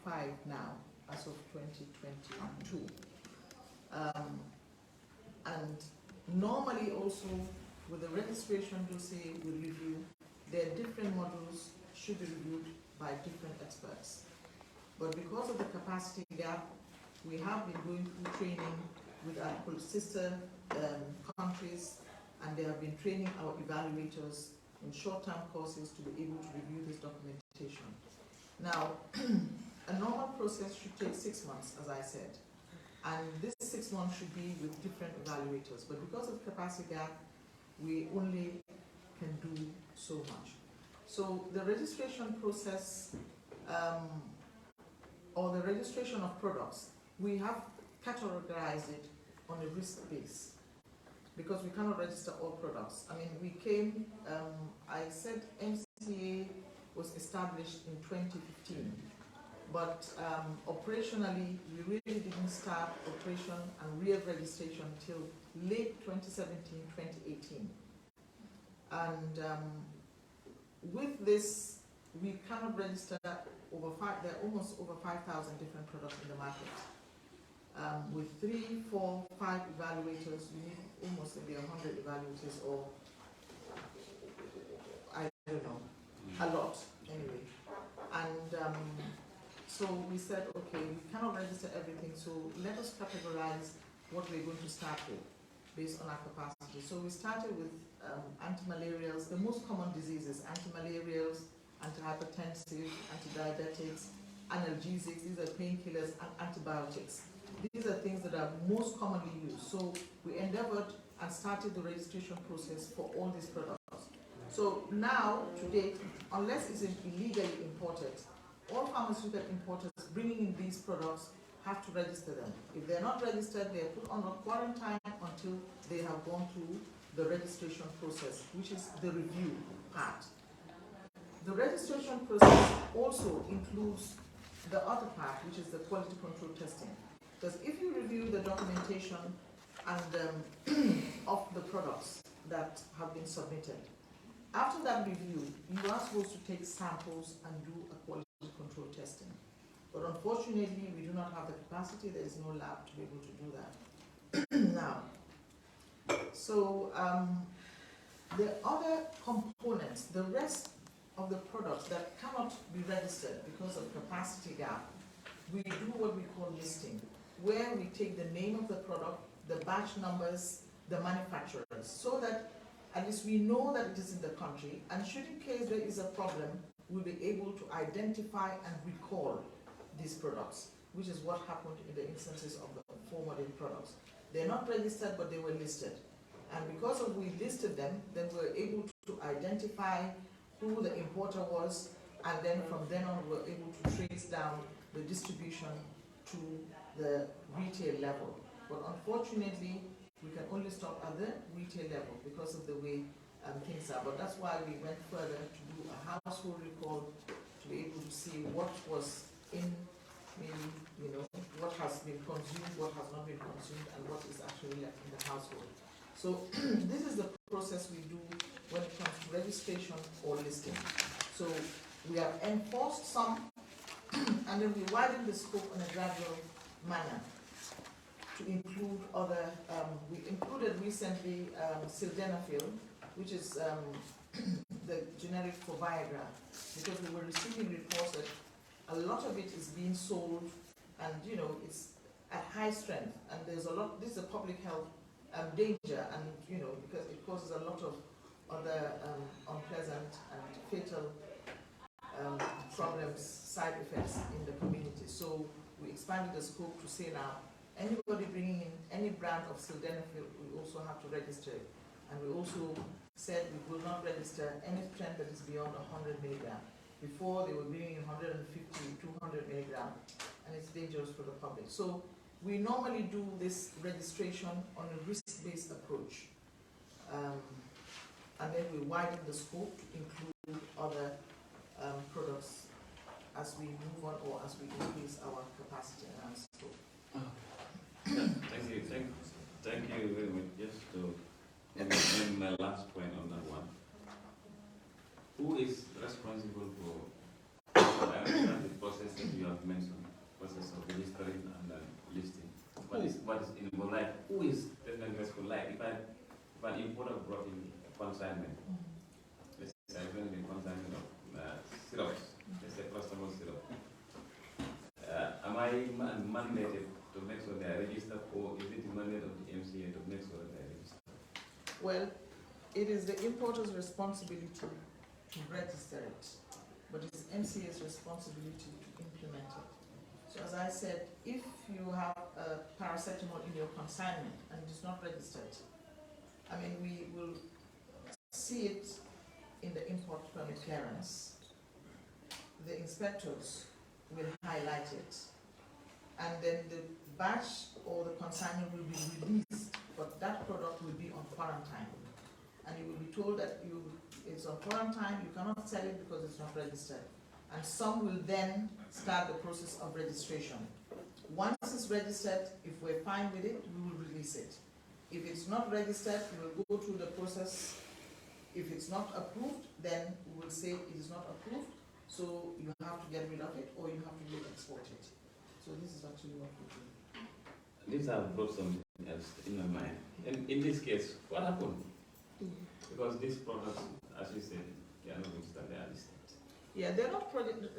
5 now, as of 2022. And normally also, with the registration dossier we review, there are different models should be reviewed by different experts. But because of the capacity gap, we have been going through training with our sister countries, and they have been training our evaluators in short-term courses to be able to review this documentation. Now, a normal process should take 6 months, as I said, and this 6 months should be with different evaluators. But because of capacity gap, we only can do so much. So the registration process, or the registration of products, we have categorized it on a risk base, because we cannot register all products. I mean, we came, I said MCA was established in 2015, but operationally, we really didn't start operation and real registration until late 2017, 2018. And with this, we cannot register there are almost over 5,000 different products in the market. With 3, 4, 5 evaluators, we need almost maybe 100 evaluators, or I don't know, a lot anyway. And so we said, okay, we cannot register everything, so let us categorize what we're going to start with based on our capacity. So we started with antimalarials, the most common diseases: antimalarials, antihypertensive, antidiabetics, analgesics, these are painkillers, and antibiotics. These are things that are most commonly used. So we endeavored and started the registration process for all these products. So now, to date, unless it's illegally imported, all pharmaceutical importers bringing in these products have to register them. If they're not registered, they're put on a quarantine until they have gone through the registration process, which is the review part. The registration process also includes the other part, which is the quality control testing. Because if you review the documentation and of the products that have been submitted, after that review, you are supposed to take samples and do a quality control testing. But unfortunately, we do not have the capacity. There is no lab to be able to do that. Now, so the other components, the rest of the products that cannot be registered because of capacity gap, we do what we call listing, where we take the name of the product, the batch numbers, the manufacturers, so that at least we know that it is in the country, and should in case there is a problem, we'll be able to identify and recall these products, which is what happened in the instances of the 4 modern products. They're not registered, but they were listed. And because of we listed them, then we were able to identify who the importer was, and then from then on we were able to trace down the distribution to the retail level. But unfortunately, we can only stop at the retail level because of the way things are. But that's why we went further to do a household recall, to be able to see what was in, maybe, you know, what has been consumed, what has not been consumed, and what is actually left in the household. So this is the process we do when it comes to registration or listing. So we have enforced some, and then we widen the scope in a gradual manner to include other, we included recently sildenafil, which is the generic for Viagra, because we were receiving reports that a lot of it is being sold, and you know, it's at high strength, and there's a lot, this is a public health danger, and you know, because it causes a lot of other unpleasant and fatal problems, side effects in the community. So we expanded the scope to say now, anybody bringing in any brand of sildenafil, we also have to register it. And we also said we will not register any strength that is beyond 100 milligram. Before, they were bringing in 150, 200 milligram, and it's dangerous for the public. So we normally do this registration on a risk-based approach. And then we widen the scope to include other products as we move on, or as we increase our capacity and our scope. Thank you very much. Just to end my last point on that one. Who is responsible for, I understand the process that you have mentioned process of registering and listing. What is involved? Like, who is definitely responsible? Like, if an importer brought in consignment, let's say I'm going to consignment of syrups, let's say customer syrup. Am I mandated to make sure they are registered, or is it the mandate of the MCA to make sure that they are registered? Well, it is the importer's responsibility to register it, but it's MCA's responsibility to implement it. So as I said, if you have a paracetamol in your consignment and it is not registered, I mean, we will see it in the import permit clearance. The inspectors will highlight it, and then the batch or the consignment will be released, but that product will be on quarantine. And you will be told that it's on quarantine, you cannot sell it because it's not registered. And some will then start the process of registration. Once it's registered, if we're fine with it, we will release it. If it's not registered, we will go through the process. If it's not approved, then we will say it is not approved, so you have to get rid of it or you have to re-export it. So this is actually what we do. This has brought something else in my mind. In this case, what happened? Because these products, as you said, they are not registered, they are listed. Yeah, they're not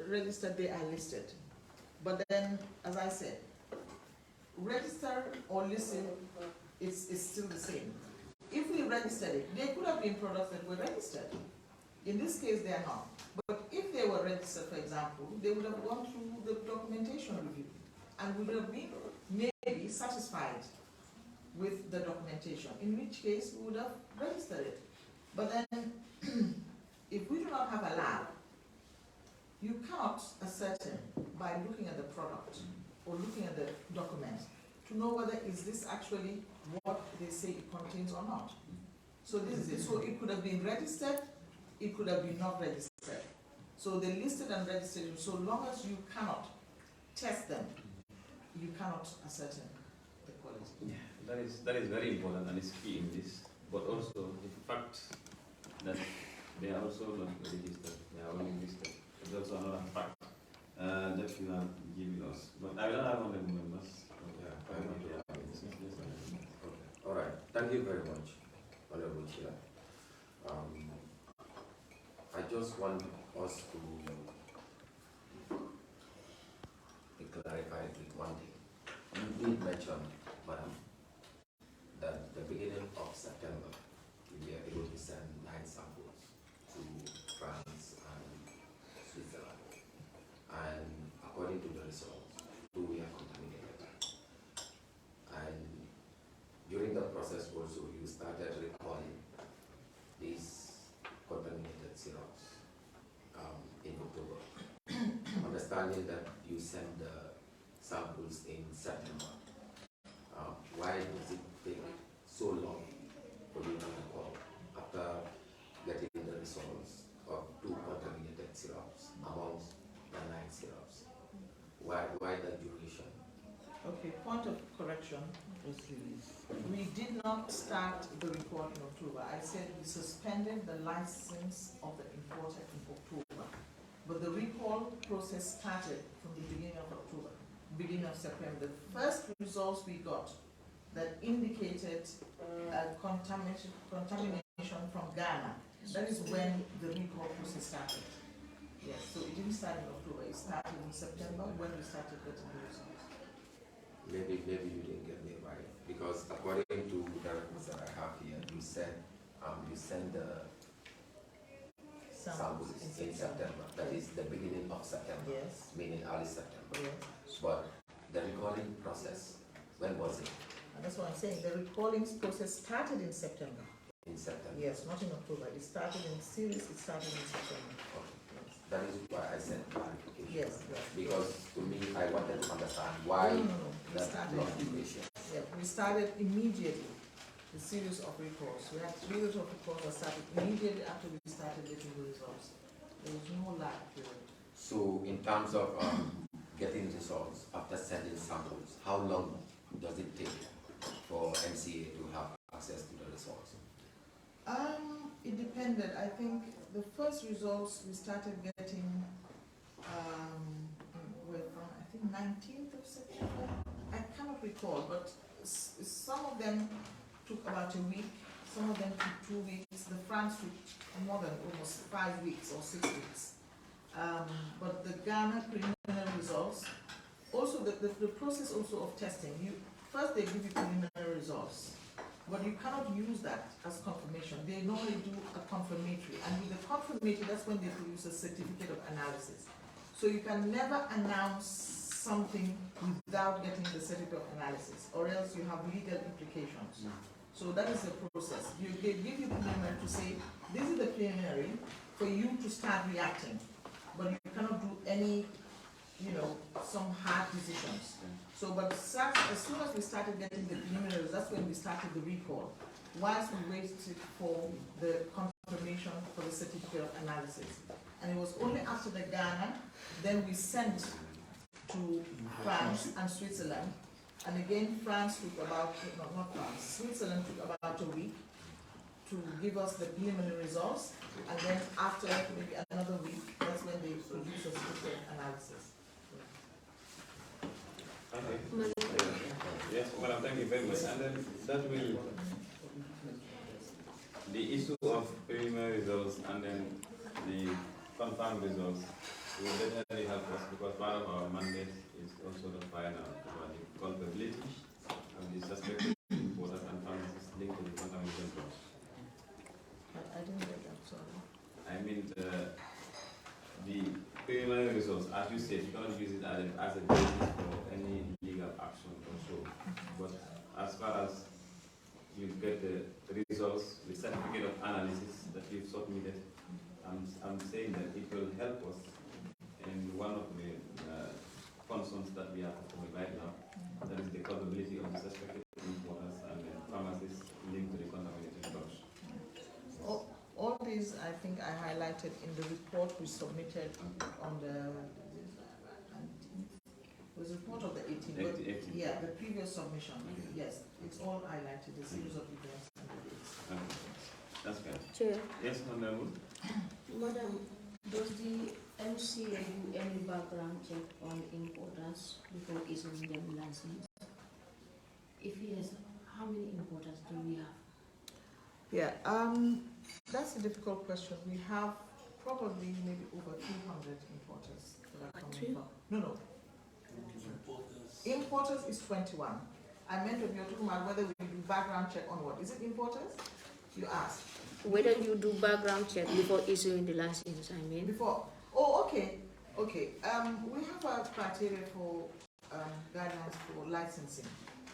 registered, they are listed. But then, as I said, register or listen is still the same. If we registered it, they could have been products that were registered. In this case, they are not. But if they were registered, for example, they would have gone through the documentation review and would have been maybe satisfied with the documentation, in which case we would have registered it. But then, if we do not have a lab, you cannot ascertain by looking at the product or looking at the document to know whether is this actually what they say it contains or not. So this is it. So it could have been registered, it could have been not registered. So they listed and registered. So long as you cannot test them, you cannot ascertain the quality. Yeah, that is very important and is key in this. But also the fact that they are also not registered, they are only listed. It's also another fact that you have given us. But I will have one of the members. All right. Thank you very much, Honorable Chair. I just want us to be clarified with one thing. You did mention, Madam, that the beginning of September, we were able to send 9 samples to France and Switzerland. And according to the results, 2 were contaminated. And during the process also, you started recalling these contaminated syrups in October. Understanding that you sent the samples in September, why does it take so long for you to recall after getting the results of 2 contaminated syrups amongst the 9 syrups? Why the duration? Okay, point of correction. We did not start the report in October. I said we suspended the license of the importer in October. But the recall process started from the beginning of October, beginning of September. The first results we got that indicated contamination from Ghana, that is when the recall process started. Yes, so it didn't start in October, it started in September when we started getting the results. Maybe you didn't get me right, because according to the records that I have here, you said you sent the samples in September. That is the beginning of September. Yes. Meaning early September. Yes. But the recording process, when was it? And that's what I'm saying. The recalling process started in September. In September. Yes, not in October. It started in series. It started in September. Okay. Yes. That is why I said clarification. Yes. Yes. Because to me, I wanted to understand why We started. Yeah, we started immediately. The series of reports. We had 3 of reports that started immediately after we started getting the results. There was no lag period. So, in terms of getting results after sending samples, how long does it take for MCA to have access to the results? It depended. I think the first results we started getting were from, I 19th of September. I cannot recall, but some of them took about a week, some of them took 2 weeks. The France took more than almost 5 weeks or 6 weeks. But the Ghana preliminary results, also the process also of testing, first they give you preliminary results, but you cannot use that as confirmation. They normally do a confirmatory, and with the confirmatory, that's when they produce a certificate of analysis. So you can never announce something without getting the certificate of analysis, or else you have legal implications. So that is the process. They give you preliminary to say, this is the preliminary for you to start reacting, but you cannot do any, some hard decisions. So, but as soon as we started getting the preliminaries, that's when we started the recall. Whilst we waited for the confirmation for the certificate of analysis. And it was only after the Ghana, then we sent to France and Switzerland. And again, France took about, not France, Switzerland took about a week to give us the preliminary results. And then after maybe another week, that's when they produce a certificate analysis. Okay. Yes, madam, thank you very much. And then that will, the issue of preliminary results and then the confirmed results will definitely help us, because part of our mandate is also to find out about the culpability of the suspected importers and pharmacists linked to the contamination drugs. I didn't get that, sorry. I mean, the preliminary results, as you said, you cannot use it as a basis for any legal action or so. But as far as you get the results, the certificate of analysis that you've submitted, I'm saying that it will help us in one of the concerns that we are performing right now, that is the culpability of the suspected importers and the pharmacists linked to the contaminated drugs. All these, I think I highlighted in the report we submitted on the 19th. It was a report of the 18th. Yeah, the previous submission. Yes, it's all highlighted, the series of events and the dates. Okay. That's good. Chair. Yes, Honorable. Madam, does the MCA do any background check on importers before issuing them license? If yes, how many importers do we have? Yeah, that's a difficult question. We have probably maybe over 200 importers that are coming from. No. Importers is 21. I meant if you're talking about whether we do background check on what? Is it importers? You asked. Whether you do background check before issuing the license, I mean. Before. Oh, okay. Okay. We have a criteria for guidelines for licensing.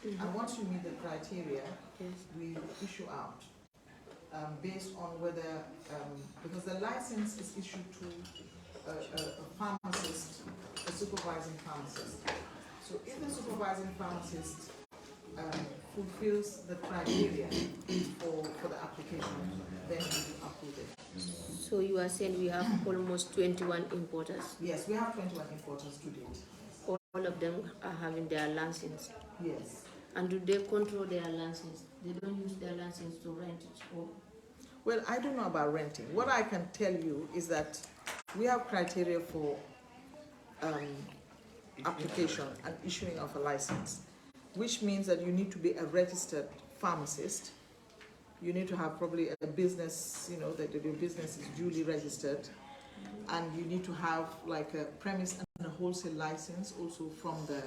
And once you meet the criteria, we issue out. Based on whether, because the license is issued to a pharmacist, a supervising pharmacist. So if the supervising pharmacist fulfills the criteria for the application, then we approve it. So you are saying we have almost 21 importers? Yes, we have 21 importers to date. All of them are having their license? Yes. And do they control their license? They don't use their license to rent it? Or? Well, I don't know about renting. What I can tell you is that we have criteria for application and issuing of a license, which means that you need to be a registered pharmacist. You need to have probably a business, that your business is duly registered, and you need to have like a premise and a wholesale license also from the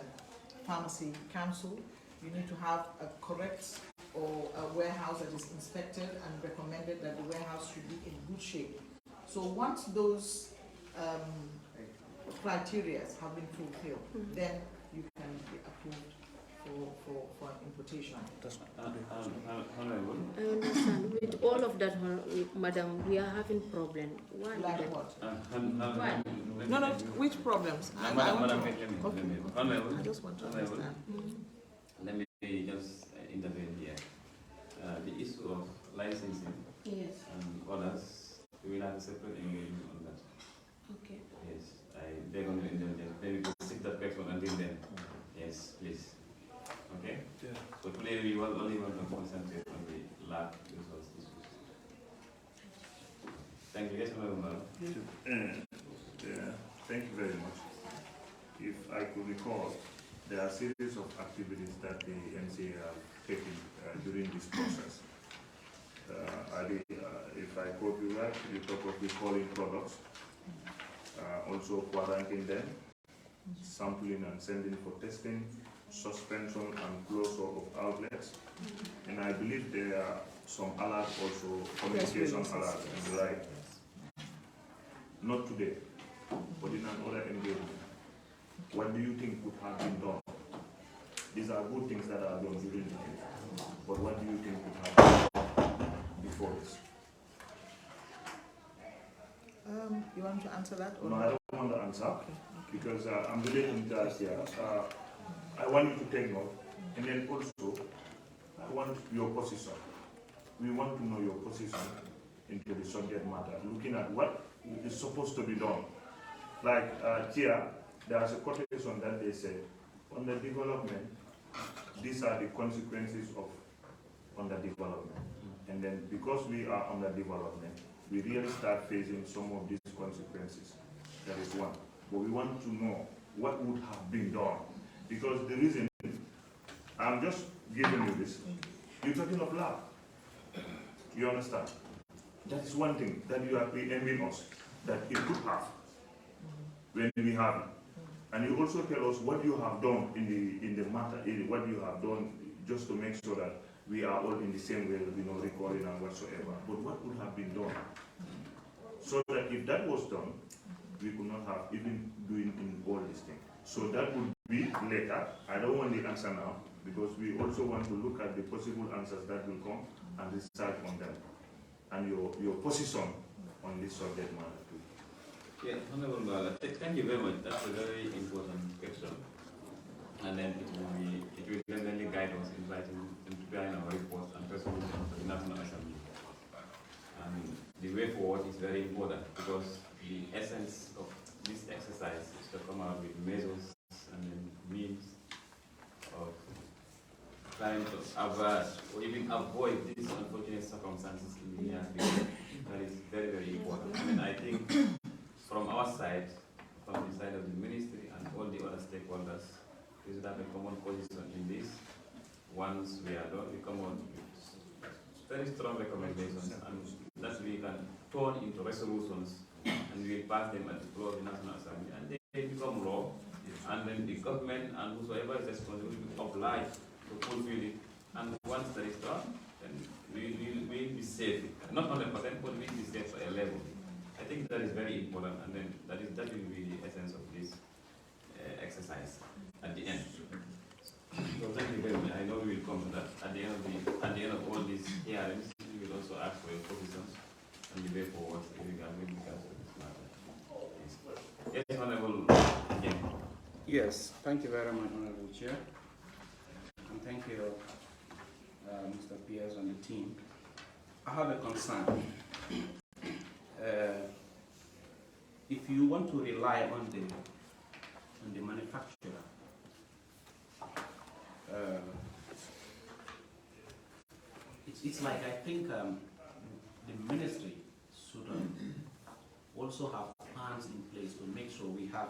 Pharmacy Council. You need to have a correct or a warehouse that is inspected and recommended that the warehouse should be in good shape. So once those criteria have been fulfilled, then you can be approved for importation. Honorable. I understand. With all of that, madam, we are having problem. Why? Like what? Why? No, which problems? I just want to understand. Let me just intervene here. The issue of licensing and others, we will have a separate engagement on that. Okay. Yes, I beg on your indulgence. Maybe we can sit that question until then. Yes, please. Okay? Yeah. So today we will only want to concentrate on the lab results issues. Thank you. Yes, Madam. Yeah, thank you very much. if I could recall, there are a series of activities that the MCA have taken during this process. If I quote you right, you talk of recalling products, also quarantining them, sampling and sending for testing, suspension and closure of outlets, and I believe there are some alerts also, communication alerts, right? Not today, but in another engagement. What do you think would have been done? These are good things that are done during the day, but what do you think would have been done before this? You want to answer that? Or no, I don't want to answer, because I'm relating to that here. I want you to take note, and then also, I want your position. We want to know your position into the subject matter, looking at what is supposed to be done. Like here, there's a quotation that they said, under development, these are the consequences of underdevelopment. And then because we are under development, we really start facing some of these consequences. That is one. But we want to know what would have been done. Because the reason, I'm just giving you this, you're talking of love. You understand? That is one thing that you are preempting us, that it could have, when we have it. And you also tell us what you have done in the matter, what you have done just to make sure that we are all in the same way, recording and whatsoever. But what would have been done? So that if that was done, we could not have even doing in all these things. So that would be later. I don't want the answer now, because we also want to look at the possible answers that will come and decide on them. And your position on this subject matter too. Yeah, Honorable Bala, thank you very much. That's a very important question. And then it will definitely guide us in writing and preparing our reports and resolutions for the National Assembly. And the way forward is very important, because the essence of this exercise is to come out with measures and then means of trying to avert or even avoid these unfortunate circumstances in the near future. That is very, very important. I mean, I think from our side, from the side of the ministry and all the other stakeholders, we should have a common position in this. Once we are done, we come on with very strong recommendations, and that we can turn into resolutions, and we pass them at the floor of the National Assembly, and they become law. And then the government and whoever is responsible will oblige to fulfill it. And once that is done, then we will be safe. Not 100%, but we will be safe for a level. I think that is very important, and then that will be the essence of this exercise at the end. So thank you very much. I know we will come to that at the end of all these hearings. We will also ask for your positions and the way forward regarding this matter. Yes, Honorable again. Yes, thank you very much, Honorable Chair, and thank you, Mr. Pierce and the team. I have a concern. If you want to rely on the manufacturer, it's like, I think the ministry should also have plans in place to make sure we have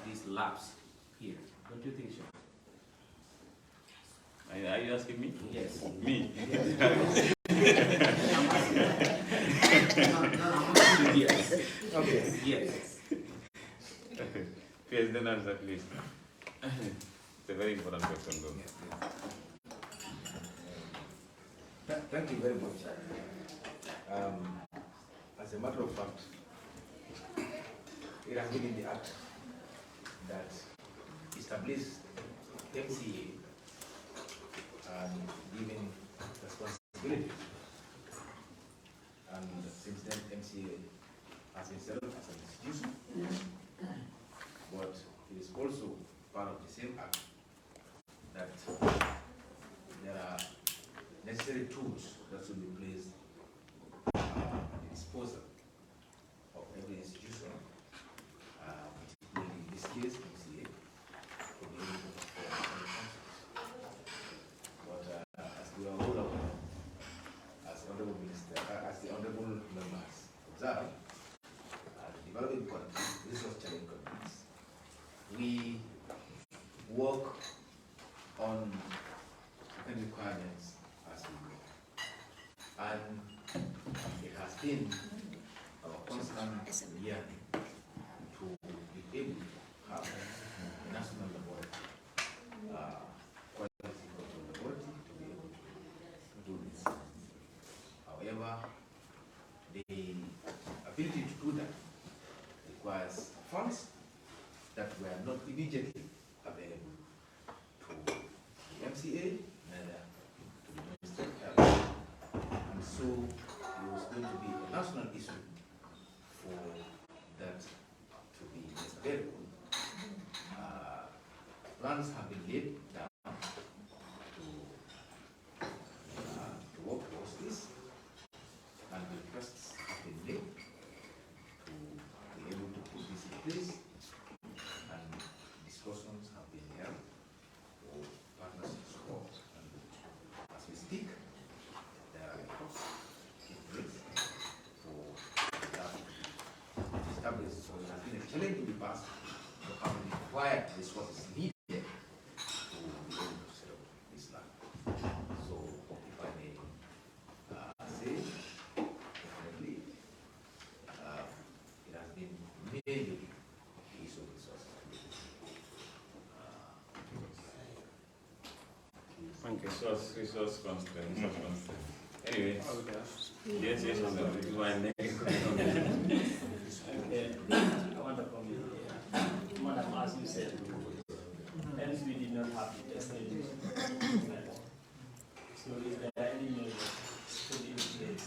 these labs here. Don't you think so? Are you asking me? Yes. Me? Yes. Yes. Okay. Yes. Yes, then answer please. It's a very important question though. Thank you very much. As a matter of fact, it has been in the Act that established MCA and given responsibility. And since then, MCA has been set up as an institution. But it is also part of the same Act that there are necessary tools that should be placed at the disposal of every institution, particularly in this case, MCA, to be able to perform any functions. But as we are all aware, as the Honorable Members observed, developing countries, resource challenging countries, we work on different requirements as we go. And it has been our constant yearning to be able to have a national laboratory, quality control laboratory, to be able to do this. However, the ability to do that requires funds that were not immediately available to the MCA, neither to the Ministry of Health. And so it was going to be a national issue for that to be available. Plans have been laid down to work towards this, and requests have been made to be able to put this in place, and discussions have been held for partnership support. And as we speak, there are efforts in place for that to be established. So it has been a challenge to be passed to have the required resources needed to be able to set up this land. So if I may say, definitely, it has been mainly the issue of resources. Resource constraints. Anyway, yes, this is my next question. Okay, I want to come in here. Madam, as you said, hence we did not have the testing. So is there any measures put in place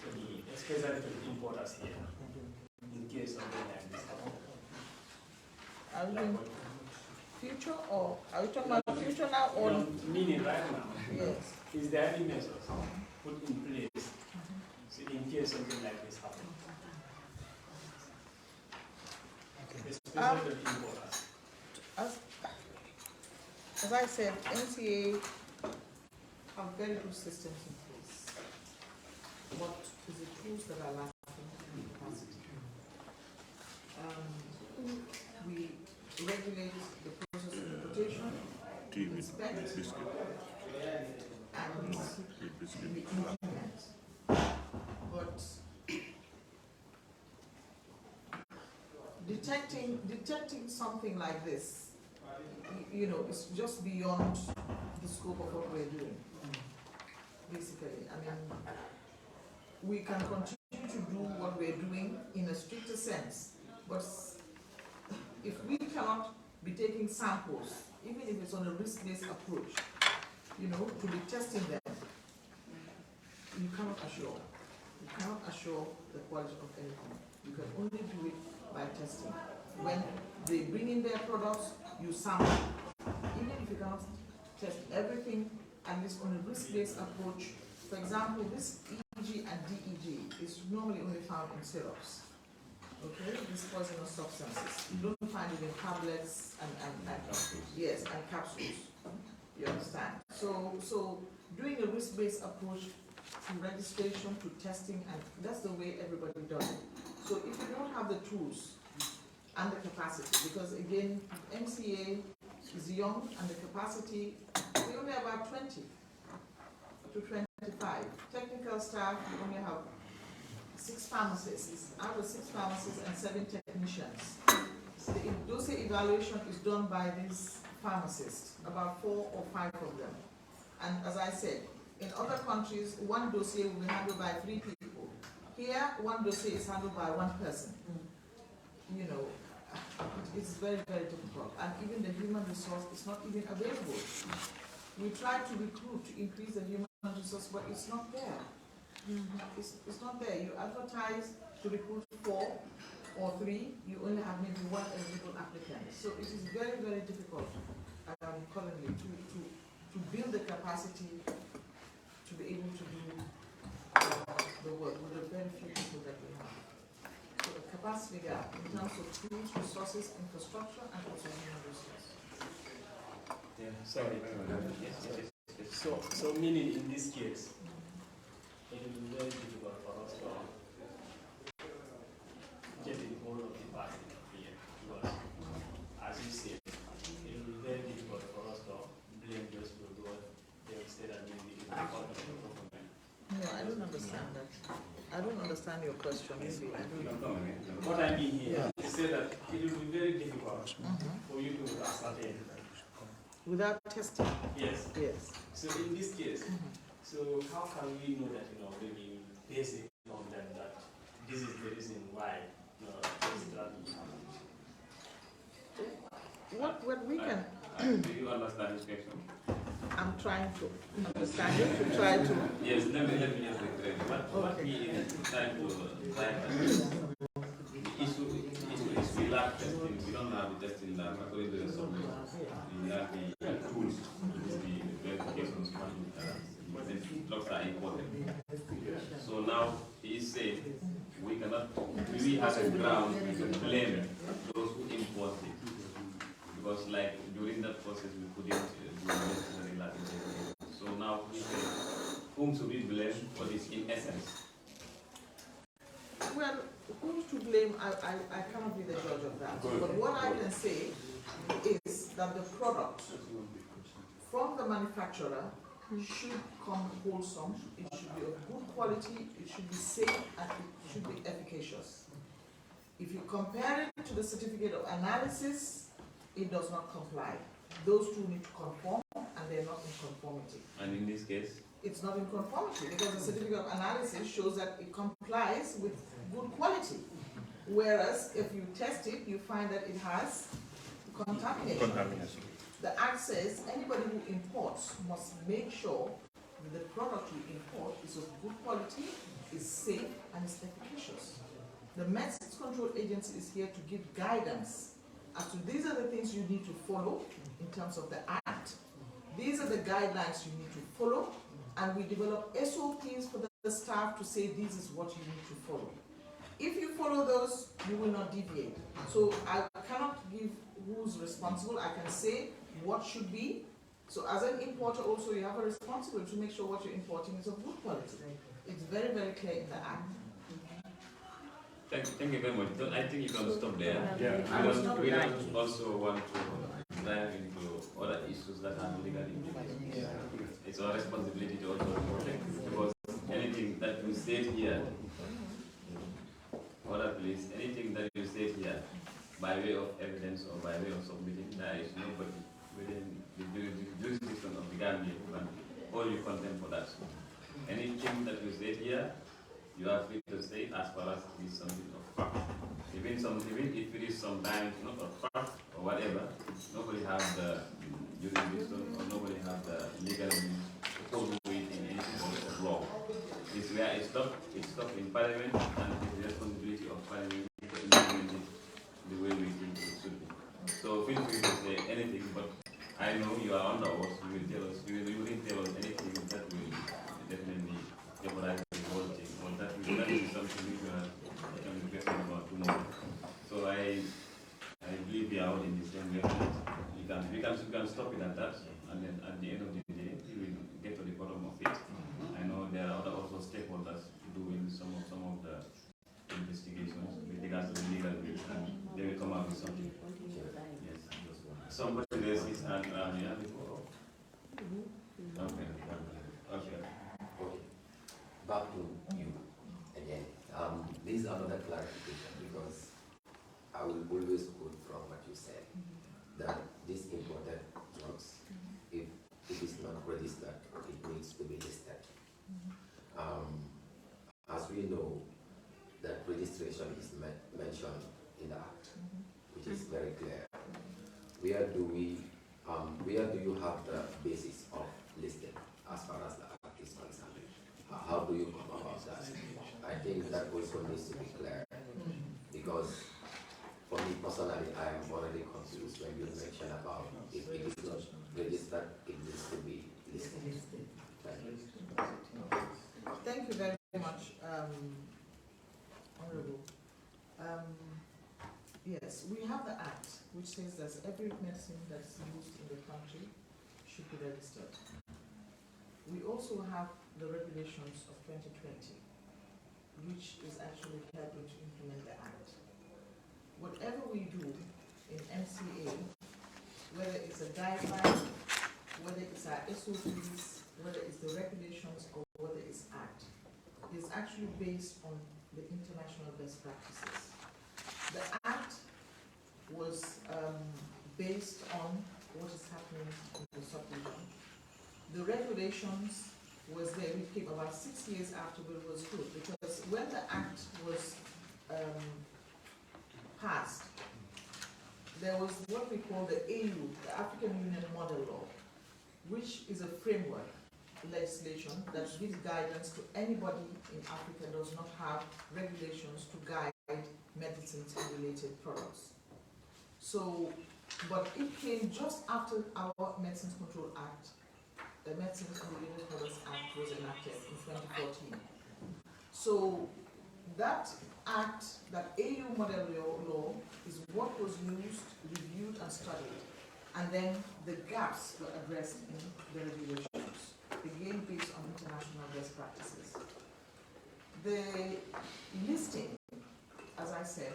for the, especially for the importers here, in case something like this happens? Are we doing future, or are we talking about future now, or? No, meaning right now, Yes. is there any measures put in place so in case something like this happens? Especially for the importers. As I said, NCA have very good systems in place. What is the tools that are lacking in capacity? We regulate the process of importation, inspect, and we implement. But detecting something like this, you know, it's just beyond the scope of what we're doing. Basically, I mean, we can continue to do what we're doing in a stricter sense, but if we cannot be taking samples, even if it's on a risk-based approach, you know, to be testing them, you cannot assure the quality of anything. You can only do it by testing. When they bring in their products, you sample. Even if you cannot test everything, at least on a risk-based approach. For example, this EG and DEG is normally only found in syrups. Okay, these poisonous substances. You don't find it in tablets and yes, and capsules. You understand? So doing a risk-based approach to registration, to testing, and that's the way everybody does it. So if you don't have the tools and the capacity, because again, MCA is young and the capacity, we only have about 20 to 25. Technical staff, we only have 6 pharmacists. Out of 6 pharmacists and 7 technicians. The dossier evaluation is done by these pharmacists, about 4 or 5 of them. And as I said, in other countries, one dossier will be handled by 3 people. Here, one dossier is handled by 1 person. You know, it's very, very difficult. And even the human resource is not even available. We try to recruit to increase the human resource, but it's not there. It's not there. You advertise to recruit 4 or 3, you only have maybe 1 eligible applicant. So it is very, very difficult currently to build the capacity to be able to do the work with the very few people that we have. So the capacity gap in terms of tools, resources, infrastructure, and also human resources. Yeah, sorry. So meaning in this case, it will be very difficult for us to get in hold of the party here because understand your question. Maybe I don't know. What I mean here is say that it will be very difficult for you to ascertain. Without testing. Yes. Yes. So in this case, so how can we know that, maybe base it on them that this is the reason why this strategy happened? What we can. Do you understand his question? I'm trying to understand it, to try to. Yes, let me just explain. What he is trying to drive at the issue is we lack testing. We don't have the testing lab according to the summary. We have the tools, the verifications, the drugs are important. So now he is saying we cannot, we as a ground, we can blame those who import it. Because like during that process we couldn't do necessary lab investigation. So now he says, whom should we blame for this in essence? Well, who's to blame? I cannot be the judge of that. Good. But what I can say is that the product from the manufacturer should come wholesome, it should be of good quality, it should be safe, and it should be efficacious. If you compare it to the certificate of analysis, it does not comply. Those two need to conform, and they're not in conformity. And in this case? It's not in conformity because the certificate of analysis shows that it complies with good quality. Whereas if you test it, you find that it has contamination. The Act says anybody who imports must make sure that the product you import is of good quality, is safe, and is efficacious. The Medicines Control Agency is here to give guidance as to these are the things you need to follow in terms of the Act. These are the guidelines you need to follow, and we develop SOPs for the staff to say this is what you need to follow. If you follow those, you will not deviate. So I cannot give who's responsible. I can say what should be. So as an importer also, you have a responsibility to make sure what you're importing is of good quality. It's very, very clear in the Act. Thank you very much. I think you can stop there. Yeah. We don't also want to dive into other issues that are legal implications. It's our responsibility to also protect, because anything that we state here, anything that you state here by way of evidence or by way of submitting, there is nobody within the jurisdiction of the Gambia who can hold you contempt for that. Anything that you state here, you are free to say as far as it is something of fact. Even if it is sometimes not of fact or whatever, nobody has the jurisdiction or nobody has the legal means to hold it in any sort of law. It's where it's stuck in Parliament, and it's the responsibility of Parliament to implement it the way we think it should be. So feel free to say anything, but I know you are under oath. You will tell us. You wouldn't tell us anything that will definitely jeopardize the whole thing, or that is something we can request about tomorrow. So I believe we are all in the same way. We can stop it at that, and then at the end of the day, we will get to the bottom of it. I know there are other also stakeholders doing some of the investigations with regards to the legal bit, and they will come out with something. Yes. Somebody raised his hand earlier before. Okay. Back to you again. This is another clarification, because I will always quote from what you said, that these imported drugs, if it is not registered, it needs to be listed. As we know, that registration is mentioned in the Act, which is very clear. Where do you have the basis of listing as far as the Act is concerned? How do you come about that? I think that also needs to be clear, because for me personally, I am already confused when you mention about if it is not registered, it needs to be listed. Thank you very much, Honorable. Yes, we have the Act, which says that every medicine that's used in the country should be registered. We also have the regulations of 2020, which is actually helping to implement the Act. Whatever we do in MCA, whether it's a guideline, whether it's our SOPs, whether it's the regulations, or whether it's Act, is actually based on the best practices. The Act was based on what is happening in the sub-region. The regulations was there, we came about 6 years after it was good, because when the Act was passed, there was what we call the AU, the African Union Model Law, which is a framework legislation that gives guidance to anybody in Africa that does not have regulations to guide medicines and related products. So, but it came just after our Medicines Control Act, the Medicines and Related Products Act was enacted in 2014. So that act, that AU model law, is what was used, reviewed and studied. And then the gaps were addressed in the regulations, again based on international best practices. The listing, as I said,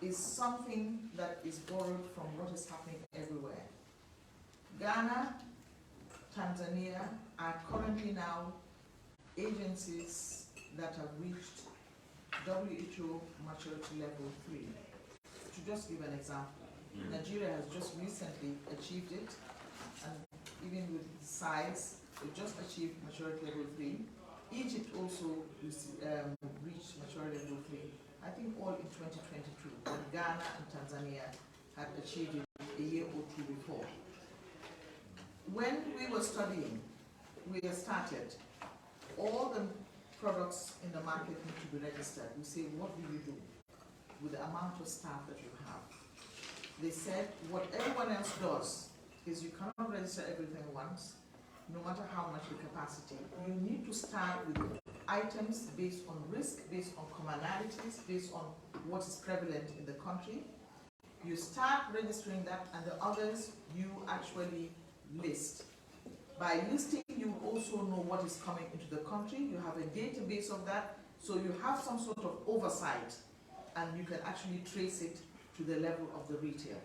is something that is borrowed from what is happening everywhere. Ghana, Tanzania are currently now agencies that have reached WHO maturity level 3. To just give an example, Nigeria has just recently achieved it, and even with the size, it just achieved maturity level 3. Egypt also reached maturity level 3. I think all in 2022, but Ghana and Tanzania had achieved it a year or two before. When we were studying, we started, all the products in the market need to be registered. We say, what do you do with the amount of staff that you have? They said, what everyone else does is you cannot register everything once, no matter how much the capacity. You need to start with items based on risk, based on commonalities, based on what is prevalent in the country. You start registering that, and the others you actually list. By listing, you also know what is coming into the country. You have a database of that, so you have some sort of oversight, and you can actually trace it to the level of the retail.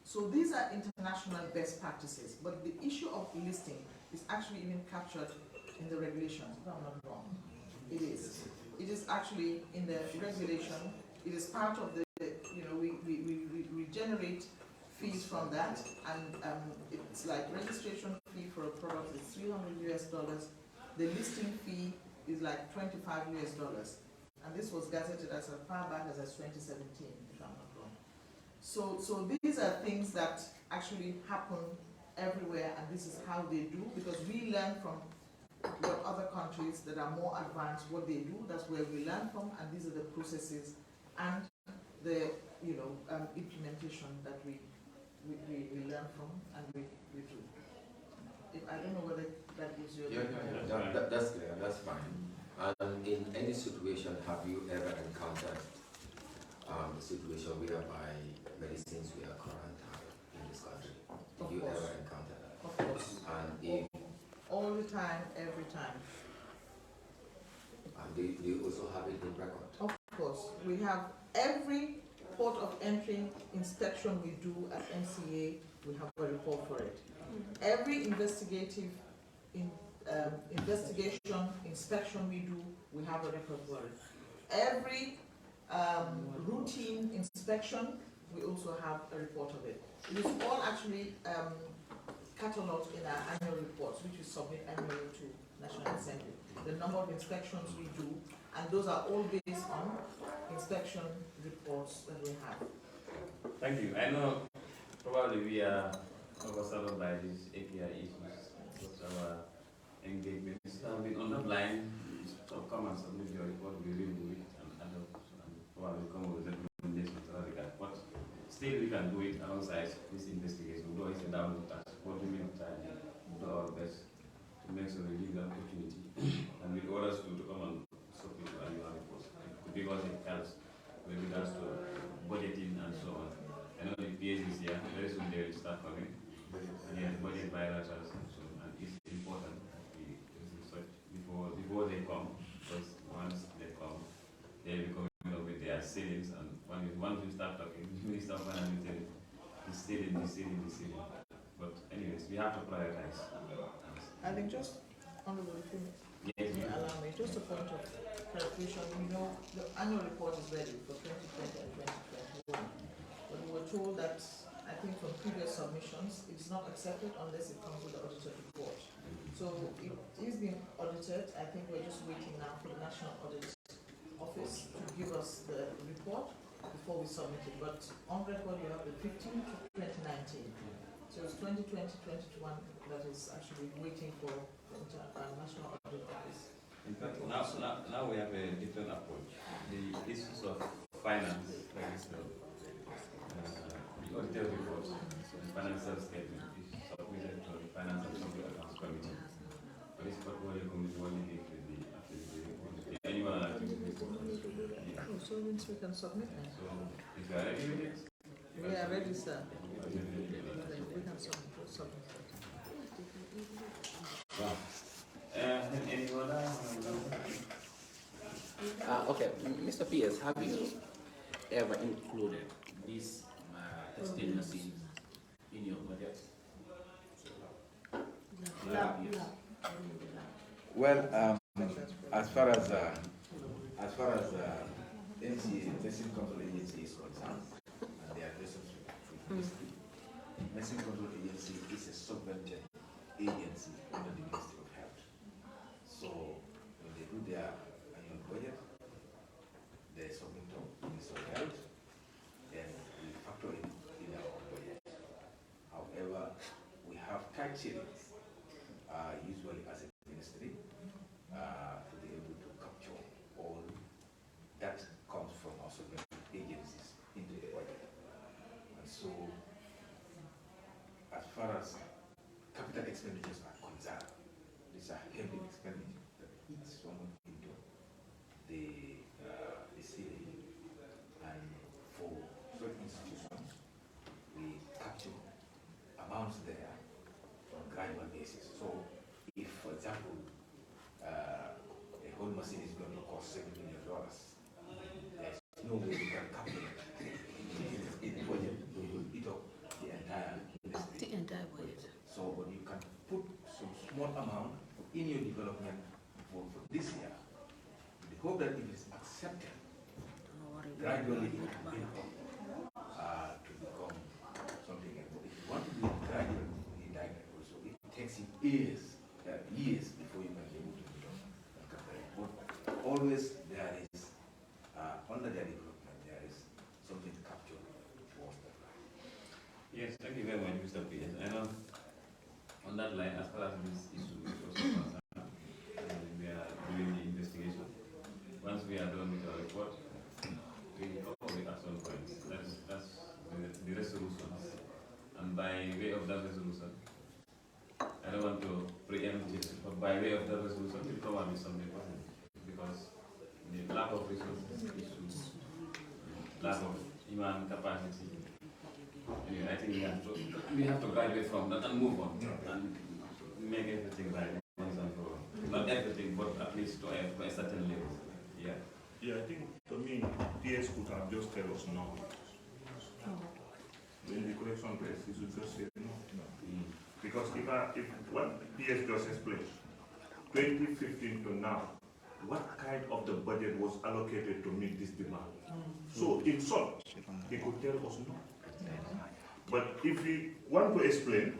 So these are international best practices, but the issue of listing is actually even captured in the regulations, if I'm not wrong. It is. It is actually in the regulation. It is part of the, we generate fees from that, and it's like registration fee for a product is $300 US. The listing fee is like $25 US. And this was gazetted as far back as 2017, if I'm not wrong. So these are things that actually happen everywhere, and this is how they do, because we learn from what other countries that are more advanced, what they do. That's where we learn from, and these are the processes and the implementation that we learn from and we do. I don't know whether that gives you that's clear, that's fine. And in any situation, have you ever encountered a situation whereby medicines were quarantined in this country? Did you ever encounter that? Of course. And if all the time, every time. And do you also have it in record? Of course. We have every port of entry inspection we do at MCA, we have a report for it. Every investigative investigation, inspection we do, we have a record for it. Every routine inspection, we also have a report of it. It is all actually catalogued in our annual reports, which we submit annually to National Assembly. The number of inspections we do, and those are all based on inspection reports that we have. Thank you. I know probably we are overshadowed by these API issues. What's our engagement? I've been on the line, so come and submit your report, we will do it, and probably come up with recommendations to that regard. But still, we can do it alongside this investigation, though it's a download task. What we meantime, do our best to make sure we give the opportunity and with orders to come and submit our annual reports. Because it helps with regards to budgeting and so on. I know the PhD is here, very soon they will start coming. Yes, budget bilaterals and so on. And it's important that we research before they come, because once they come, they will be coming up with their ceilings, and once we start talking, we start finally telling the ceiling. But anyways, we have to prioritize. I think just honorable, Yes. Allow me, just a point of clarification. You know, the annual report is ready for 2020 and 2021. But we were told that, I think from previous submissions, it is not accepted unless it comes with the audited report. So it is being audited. I think we're just waiting now for the National Audit Office to give us the report before we submit it. But on record, you have the 15th of 2019. So it's 2020, 2021 that is actually waiting for the National Audit Office. In fact, now we have a different approach. The issues of finance, for instance, the auditor reports, the financial statement is submitted to the Finance and Public Accounts Committee. For this portfolio committee only deals with the report. The annual activity report. Oh, so it means we can submit that. So if you are ready with it, We are ready, sir. you can do it. We can submit it. Wow. Any other? Okay, Mr. Pierce, have you ever included this testing machine in your budget? Yes. Well, as far as NCA, Nursing Control Agency is concerned, and their relationship with ministry, Nursing Control Agency is a sovereign agency under the Ministry of Health. So when they do their annual budget, they submit to the Ministry of Health, and we factor in our budget. However, we have tight ceilings, usually as a ministry, to be able to capture all that comes from our sovereign agencies into the budget. And so, as far as capital expenditures are concerned, these are heavy expenditures that eat someone into the ceiling. And for certain institutions, we capture amounts there on a gradual basis. So, if, for example, a whole machine is going to cost $7 million, there's no way we can capture it in the budget. We will eat up the entire industry. The entire budget. So, but you can put some small amount in your development for this year. We hope that it is accepted gradually it will build up to become something else. But if you want to do it gradually, also, it takes you years before you can be able to do it. But always there is, under their development, there is something to capture for us. Yes, thank you very much, Mr. P.S. I know on that line, as far as this issue is also concerned, we are doing the investigation. Once we are done with our report, we come up with action points. That's the resolutions. And by way of that resolution, I don't want to preempt it, but by way of that resolution, we'll come up with something positive. Because the lack of resources issues, lack of human capacity, anyway, I think we have to graduate from that and move on and make everything right once and for all. Not everything, but at least to a certain level. Yeah. Yeah, I think to me, PS could have just tell us no. When the correction place, he should just say no. Because if what PS just explained, 2015 to now, what kind of the budget was allocated to meet this demand? So in short, he could tell us no. But if we want to explain,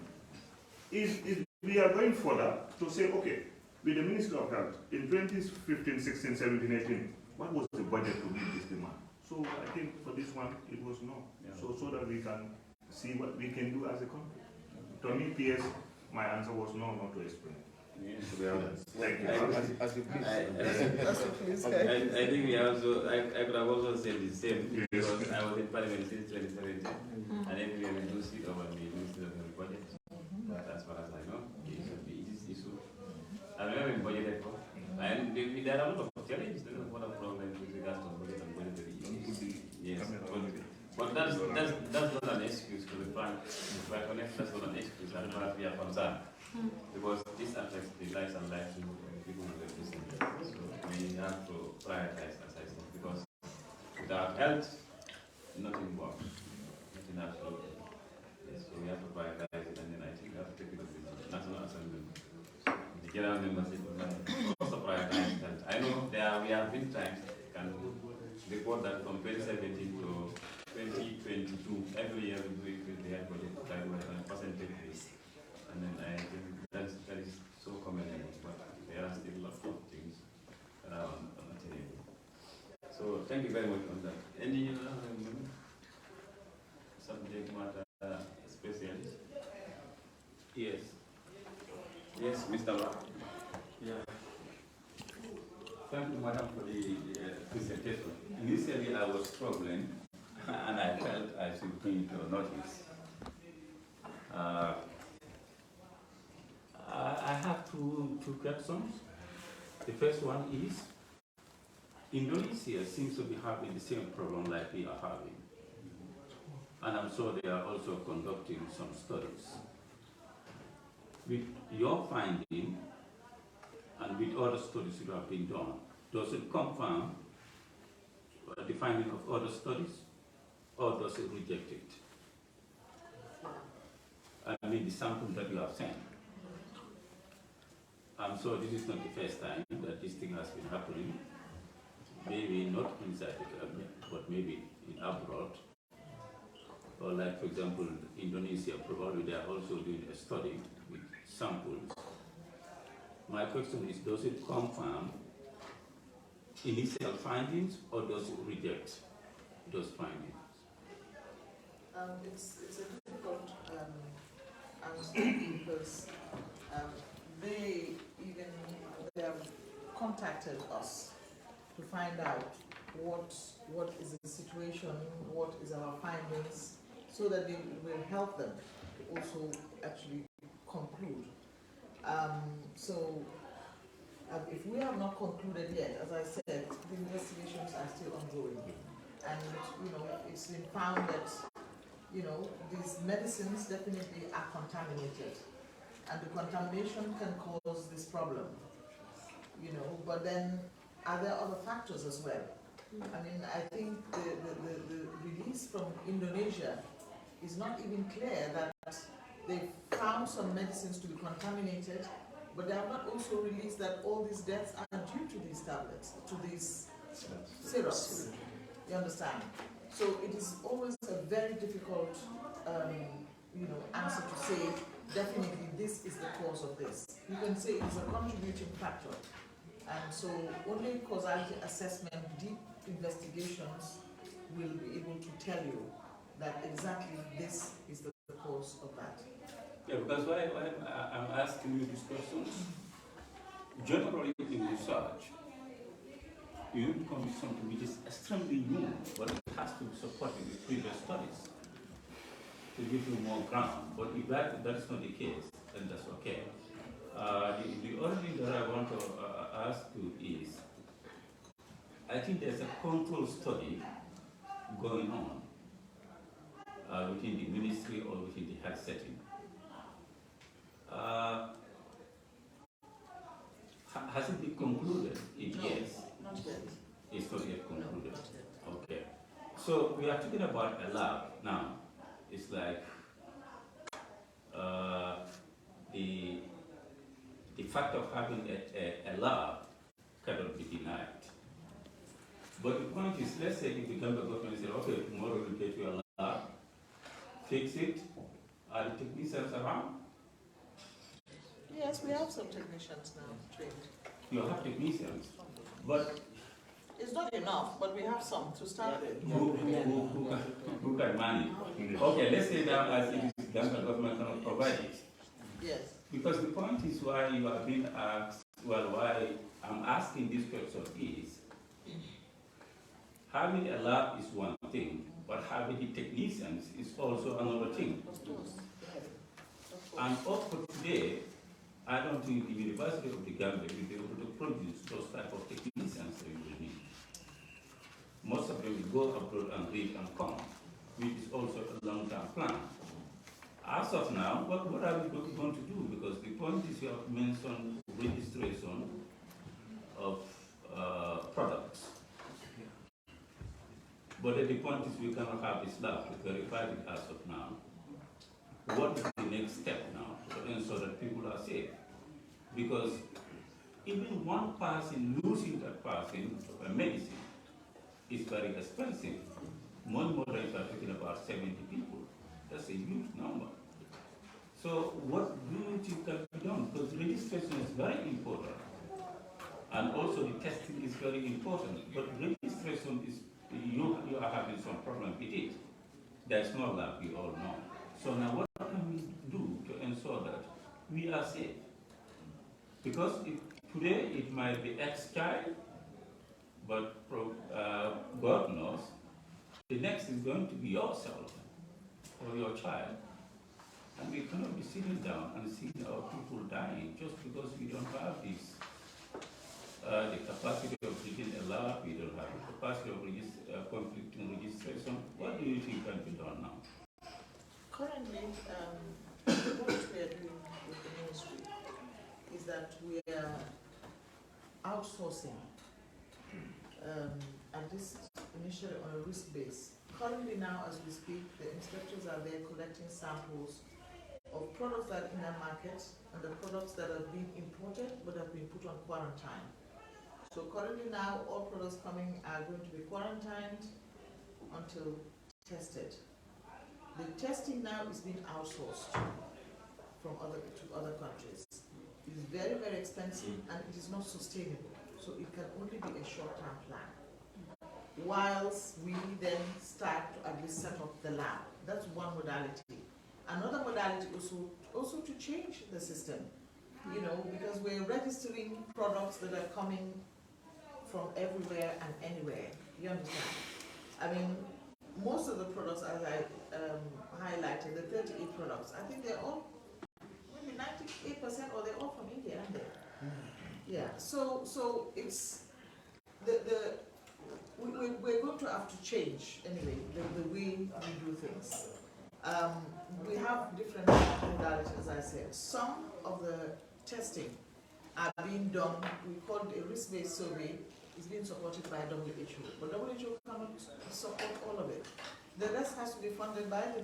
if we are going further to say, okay, with the Ministry of Health, in 2015, 16, 17, 18, what was the budget to meet this demand? So I think for this one, it was no. Yeah. So that we can see what we can do as a country. To me, PS, my answer was no, not to explain. Yes. To be honest. Thank you. As you please. I think we also, I could have also said the same because I was in Parliament since 2017 and then we will do sit over the Ministry of the Budget. But as far as I know, it should be this issue. I've never been budgeted for. And there are a lot of challenges, there are a lot of problems with regards to budget and budgetary issues. Yes. But that's not an excuse to be frank. If I connect, that's not an excuse as far as we are concerned. Because this affects the lives and livelihoods of the people who are listening. So we have to prioritize, as I said, because without health, nothing works. Nothing absolutely. Yes, so we have to prioritize it, and then I think we have to take it up with the National Assembly. The general membership of most of report that from 2017 to 2022, every year we do the head budget calculate on a percentage base. And then I think that is so commendable, but there are still lots of things that are on the table. So thank you very much on that. Any subject matter specialist? Yes. Yes, Mr. Rock. Yeah. Thank you, Madam, for the presentation. Initially, I was struggling, and I felt I should bring it to notice. I have two questions. The first one is, Indonesia seems to be having the same problem like we are having. And I'm sure they are also conducting some studies. With your finding, and with other studies that have been done, does it confirm the finding of other studies, or does it reject it? I mean, the sample that you have sent. I'm sure this is not the first time that this thing has been happening. Maybe not inside the government, but maybe in abroad. Or like, for example, Indonesia, probably they are also doing a study with samples. My question is, does it confirm initial findings or does it reject those findings? It's a difficult answer because they have contacted us to find out what is the situation, what is our findings, so that they will help them to also actually conclude. If we have not concluded yet, as I said, the investigations are still ongoing, and it's been found that these medicines definitely are contaminated, and the contamination can cause this problem. But then are there other factors as well? I mean, I think the release from Indonesia is not even clear that they've found some medicines to be contaminated, but they have not also released that all these deaths are due to these tablets, to these syrups. You understand? So it is always a very difficult, answer to say, definitely this is the cause of this. You can say it is a contributing factor. And so only causality assessment, deep investigations will be able to tell you that exactly this is the cause of that. Yeah, because why I'm asking you these questions, generally in research, you come with something which is extremely new, but it has to be supported with previous studies to give you more ground. But if that is not the case, then that's okay. The other thing that I want to ask you is, I think there's a control study going on within the ministry or within the health setting. Has it been concluded? If No, yes, not yet. it's not yet concluded. No, not yet. Okay. So we are talking about a lab now. It's like the fact of having a lab cannot be denied. But the point is, let's say if the government says, okay, tomorrow we'll get you a lab, fix it, are the technicians around? Yes, we have some technicians now trained. You have technicians, but It's not enough, but we have some to start with. who can manage? Okay, let's say now as it is the government cannot provide it. Yes. Because the point is why you are being asked, well, why I'm asking this question is, having a lab is one thing, but having the technicians is also another thing. Of course. And up to today, I don't think the University of the Gambia will be able to produce those type of technicians that you will need. Most of them will go abroad and read and come, which is also a long-term plan. As of now, what are we going to do? Because the point is you have mentioned registration of products. But the point is we cannot have this lab to verify it as of now. What is the next step now to ensure that people are safe? Because even one person losing that person of a medicine is very expensive. One model, if you're talking about 70 people, that's a huge number. So what do you think can be done? Because registration is very important. And also the testing is very important. But registration is, you are having some problem with it. There's no lab, we all know. So now what can we do to ensure that we are safe? Because today it might be ex-child, but God knows, the next is going to be yourself or your child. And we cannot be sitting down and seeing our people dying just because we don't have this, the capacity of reading a lab, we don't have the capacity of conflicting registration. What do you think can be done now? Currently, what we are doing with the ministry is that we are outsourcing, and this initially on a risk base. Currently now, as we speak, the inspectors are there collecting samples of products that are in the market and the products that have been imported but have been put on quarantine. So currently now, all products coming are going to be quarantined until tested. The testing now is being outsourced from to other countries. It is very, very expensive and it is not sustainable. So it can only be a short-term plan. Whilst we then start to at least set up the lab. That's one modality. Another modality also to change the system, you know, because we're registering products that are coming from everywhere and anywhere. You understand? I mean, most of the products, as I highlighted, the 38 products, I think they're all, maybe 98% or they're all from India, aren't they? Yeah, so it's, we're going to have to change, anyway, the way we do things. We have different modalities, as I said. Some of the testing are being done, we call it a risk-based survey. It's being supported by WHO, but WHO cannot support all of it. The rest has to be funded by the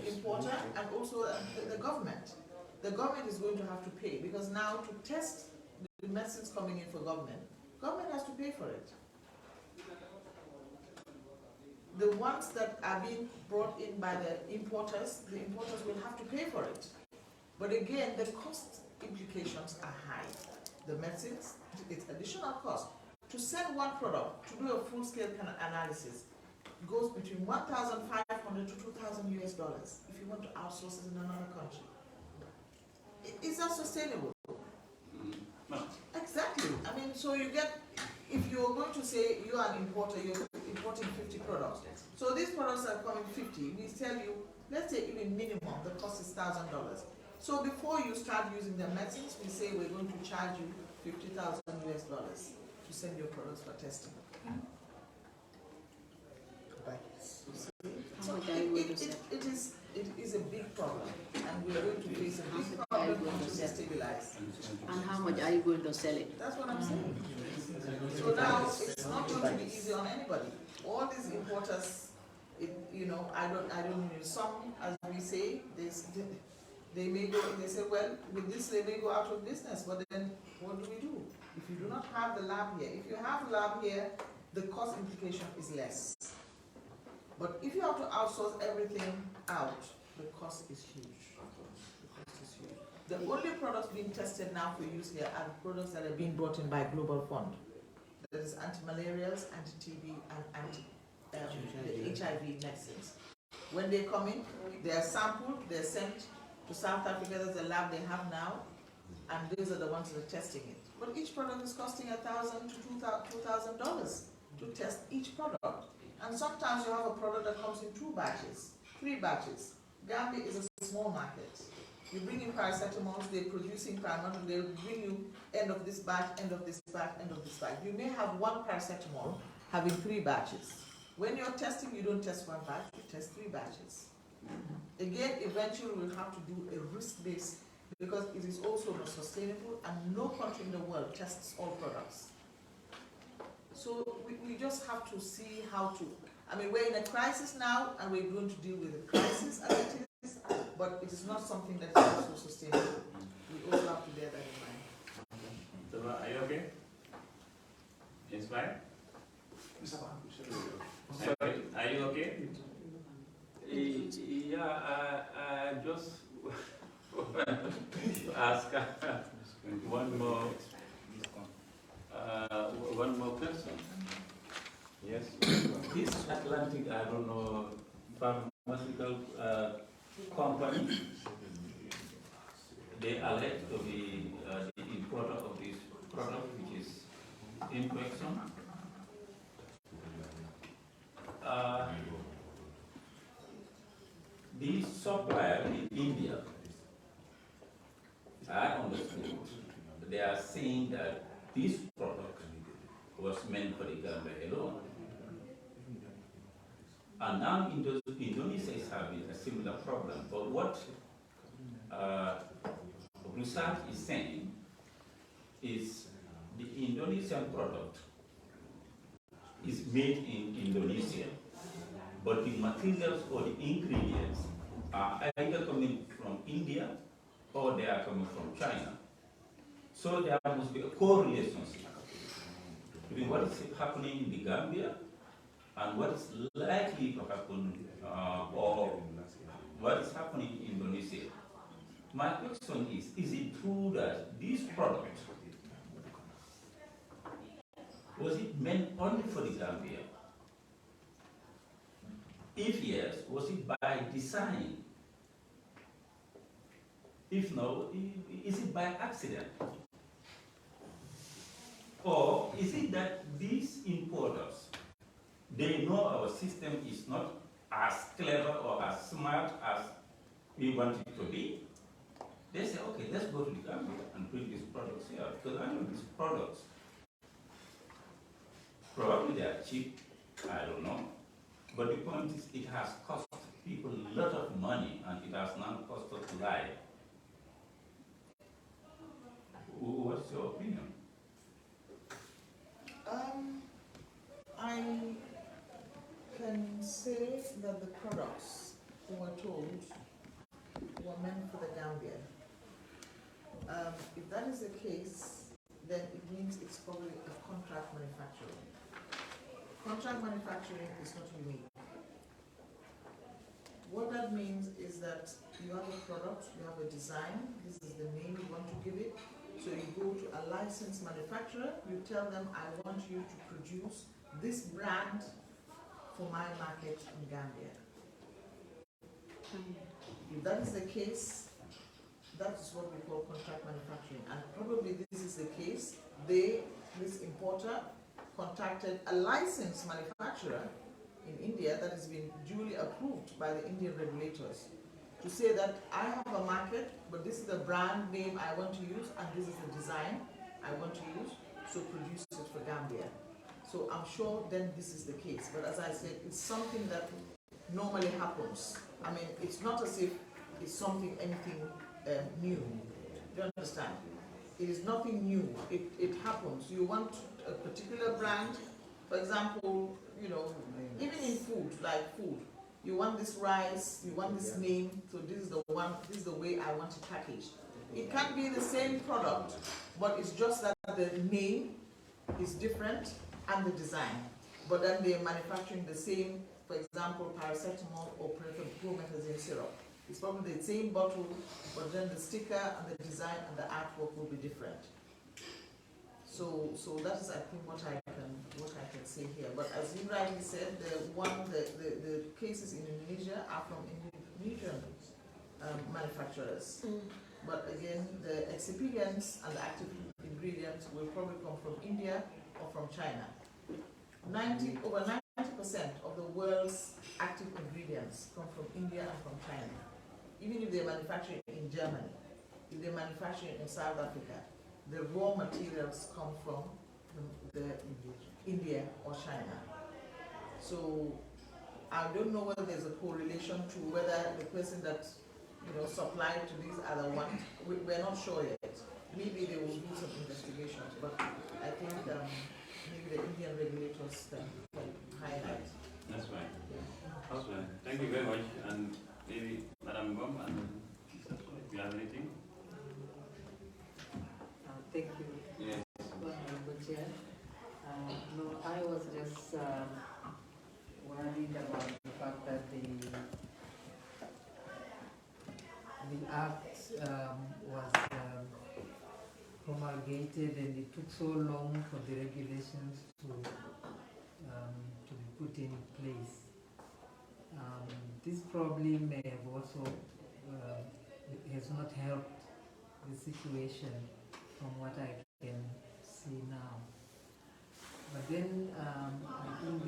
importer and also the government. The government is going to have to pay, because now to test the medicines coming in for government has to pay for it. The ones that are being brought in by the importers will have to pay for it. But again, the cost implications are high. The medicines, it's additional cost. To send one product to do a full-scale kind of analysis goes between $1,500 to $2,000 US if you want to outsource it in another country. Is that sustainable? No. Exactly. I mean, so you get, if you're going to say you're an importer, you're importing 50 products. So these products are coming 50. We tell you, let's say even minimum, the cost is $1,000. So before you start using the medicines, we say we're going to charge you $50,000 US to send your products for testing. So it is a big problem, and we're going to face a big problem until we stabilize. And how much are you going to sell it? That's what I'm saying. So now it's not going to be easy on anybody. All these importers, you know, I don't know. Some, as we say, they may go. They say, well, with this they may go out of business. But then, what do we do if you do not have the lab here? If you have a lab here, the cost implication is less. But if you have to outsource everything out, the cost is huge. The cost is huge. The only products being tested now for use here are products that are being brought in by Global Fund. That is anti-malarials, anti-TB, and the HIV medicines. When they come in, they are sampled, they're sent to South Africa. There's a lab they have now, and those are the ones that are testing it. But each product is costing $1,000 to $2,000 to test each product. And sometimes you have a product that comes in 2 batches, 3 batches. Gambia is a small market. You bring in paracetamols, they're producing Primark, they'll bring you end of this batch, end of this batch, end of this batch. You may have one paracetamol having 3 batches. When you're testing, you don't test 1 batch, you test 3 batches. Again, eventually we'll have to do a risk-based, because it is also not sustainable, and no country in the world tests all products. So we just have to see how to, I mean, we're in a crisis now, and we're going to deal with the crisis as it is, but it is not something that is also sustainable. We also have to bear that in mind. So, are you okay? It's fine? Mr. Sorry, are you okay? Yeah, I just want to ask one more question. Yes. This Atlantic, I don't know, pharmaceutical company, they allege to be the importer of this product, which is infection. The supplier in India, I understood, they are saying that this product was meant for the Gambia alone. And now Indonesia is having a similar problem. But what research is saying is the Indonesian product is made in Indonesia, but the materials or the ingredients are either coming from India or they are coming from China. So there must be a correlation between what is happening in the Gambia and what is likely to happen or what is happening in Indonesia. My question is it true that this product, was it meant only for the Gambia? If yes, was it by design? If no, is it by accident? Or is it that these importers, they know our system is not as clever or as smart as we want it to be? They say, okay, let's go to the Gambia and bring these products here, because I know these products, probably they are cheap, I don't know. But the point is, it has cost people a lot of money and it has now cost us life. What's your opinion? I can say that the products we were told were meant for the Gambia. If that is the case, then it means it's probably a contract manufacturing. Contract manufacturing is not unique. What that means is that you have a product, you have a design, this is the name you want to give it. So you go to a licensed manufacturer, you tell them, I want you to produce this brand for my market in Gambia. If that is the case, that is what we call contract manufacturing. And probably this is the case. This importer, contacted a licensed manufacturer in India that has been duly approved by the Indian regulators to say that I have a market, but this is the brand name I want to use and this is the design I want to use, so produce it for Gambia. So I'm sure then this is the case. But as I said, it's something that normally happens. I mean, it's not as if it's anything new. Do you understand? It is nothing new. It happens. You want a particular brand, for example, you know, even in food, like food, you want this rice, you want this name, so this is the one, this is the way I want it packaged. It can be the same product, but it's just that the name is different and the design. But then they're manufacturing the same, for example, paracetamol or promethazine syrup. It's probably the same bottle, but then the sticker and the design and the artwork will be different. So that is, I think, what I can say here. But as you rightly said, the cases in Indonesia are from Indonesian manufacturers. But again, the excipients and the active ingredients will probably come from India or from China. Over 90% of the world's active ingredients come from India and from China. Even if they're manufactured in Germany, if they're manufactured in South Africa, the raw materials come from the India or China. So I don't know whether there's a correlation to whether the person that supplied to these other ones. We're not sure yet. Maybe they will do some investigations, but I think maybe the Indian regulators can highlight. That's fine. Yeah. That's fine. Thank you very much. And maybe Madam Gom, and if you have anything. Thank you. Yes. Honorable Chair. worried about the fact that the act was promulgated and it took so long for the regulations to be put in place. This probably may have also has not helped the situation from what I can see now. But then I think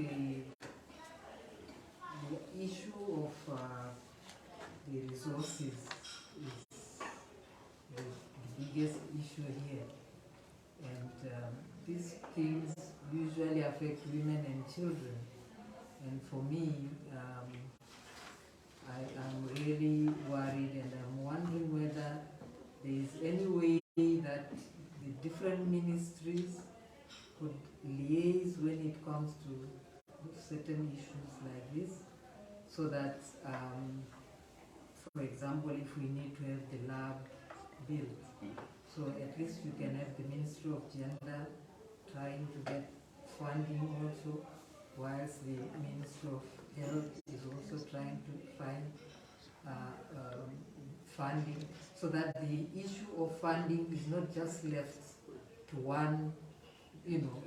the issue of the resources is the biggest issue here. And these things usually affect women and children. And for me, I'm really worried, and I'm wondering whether there is any way that the different ministries could liaise when it comes to certain issues like this, so that, for example, if we need to have the lab built, so at least we can have the Ministry of Gender trying to get funding also, whilst the Ministry of Health is also trying to find funding, so that the issue of funding is not just left to one,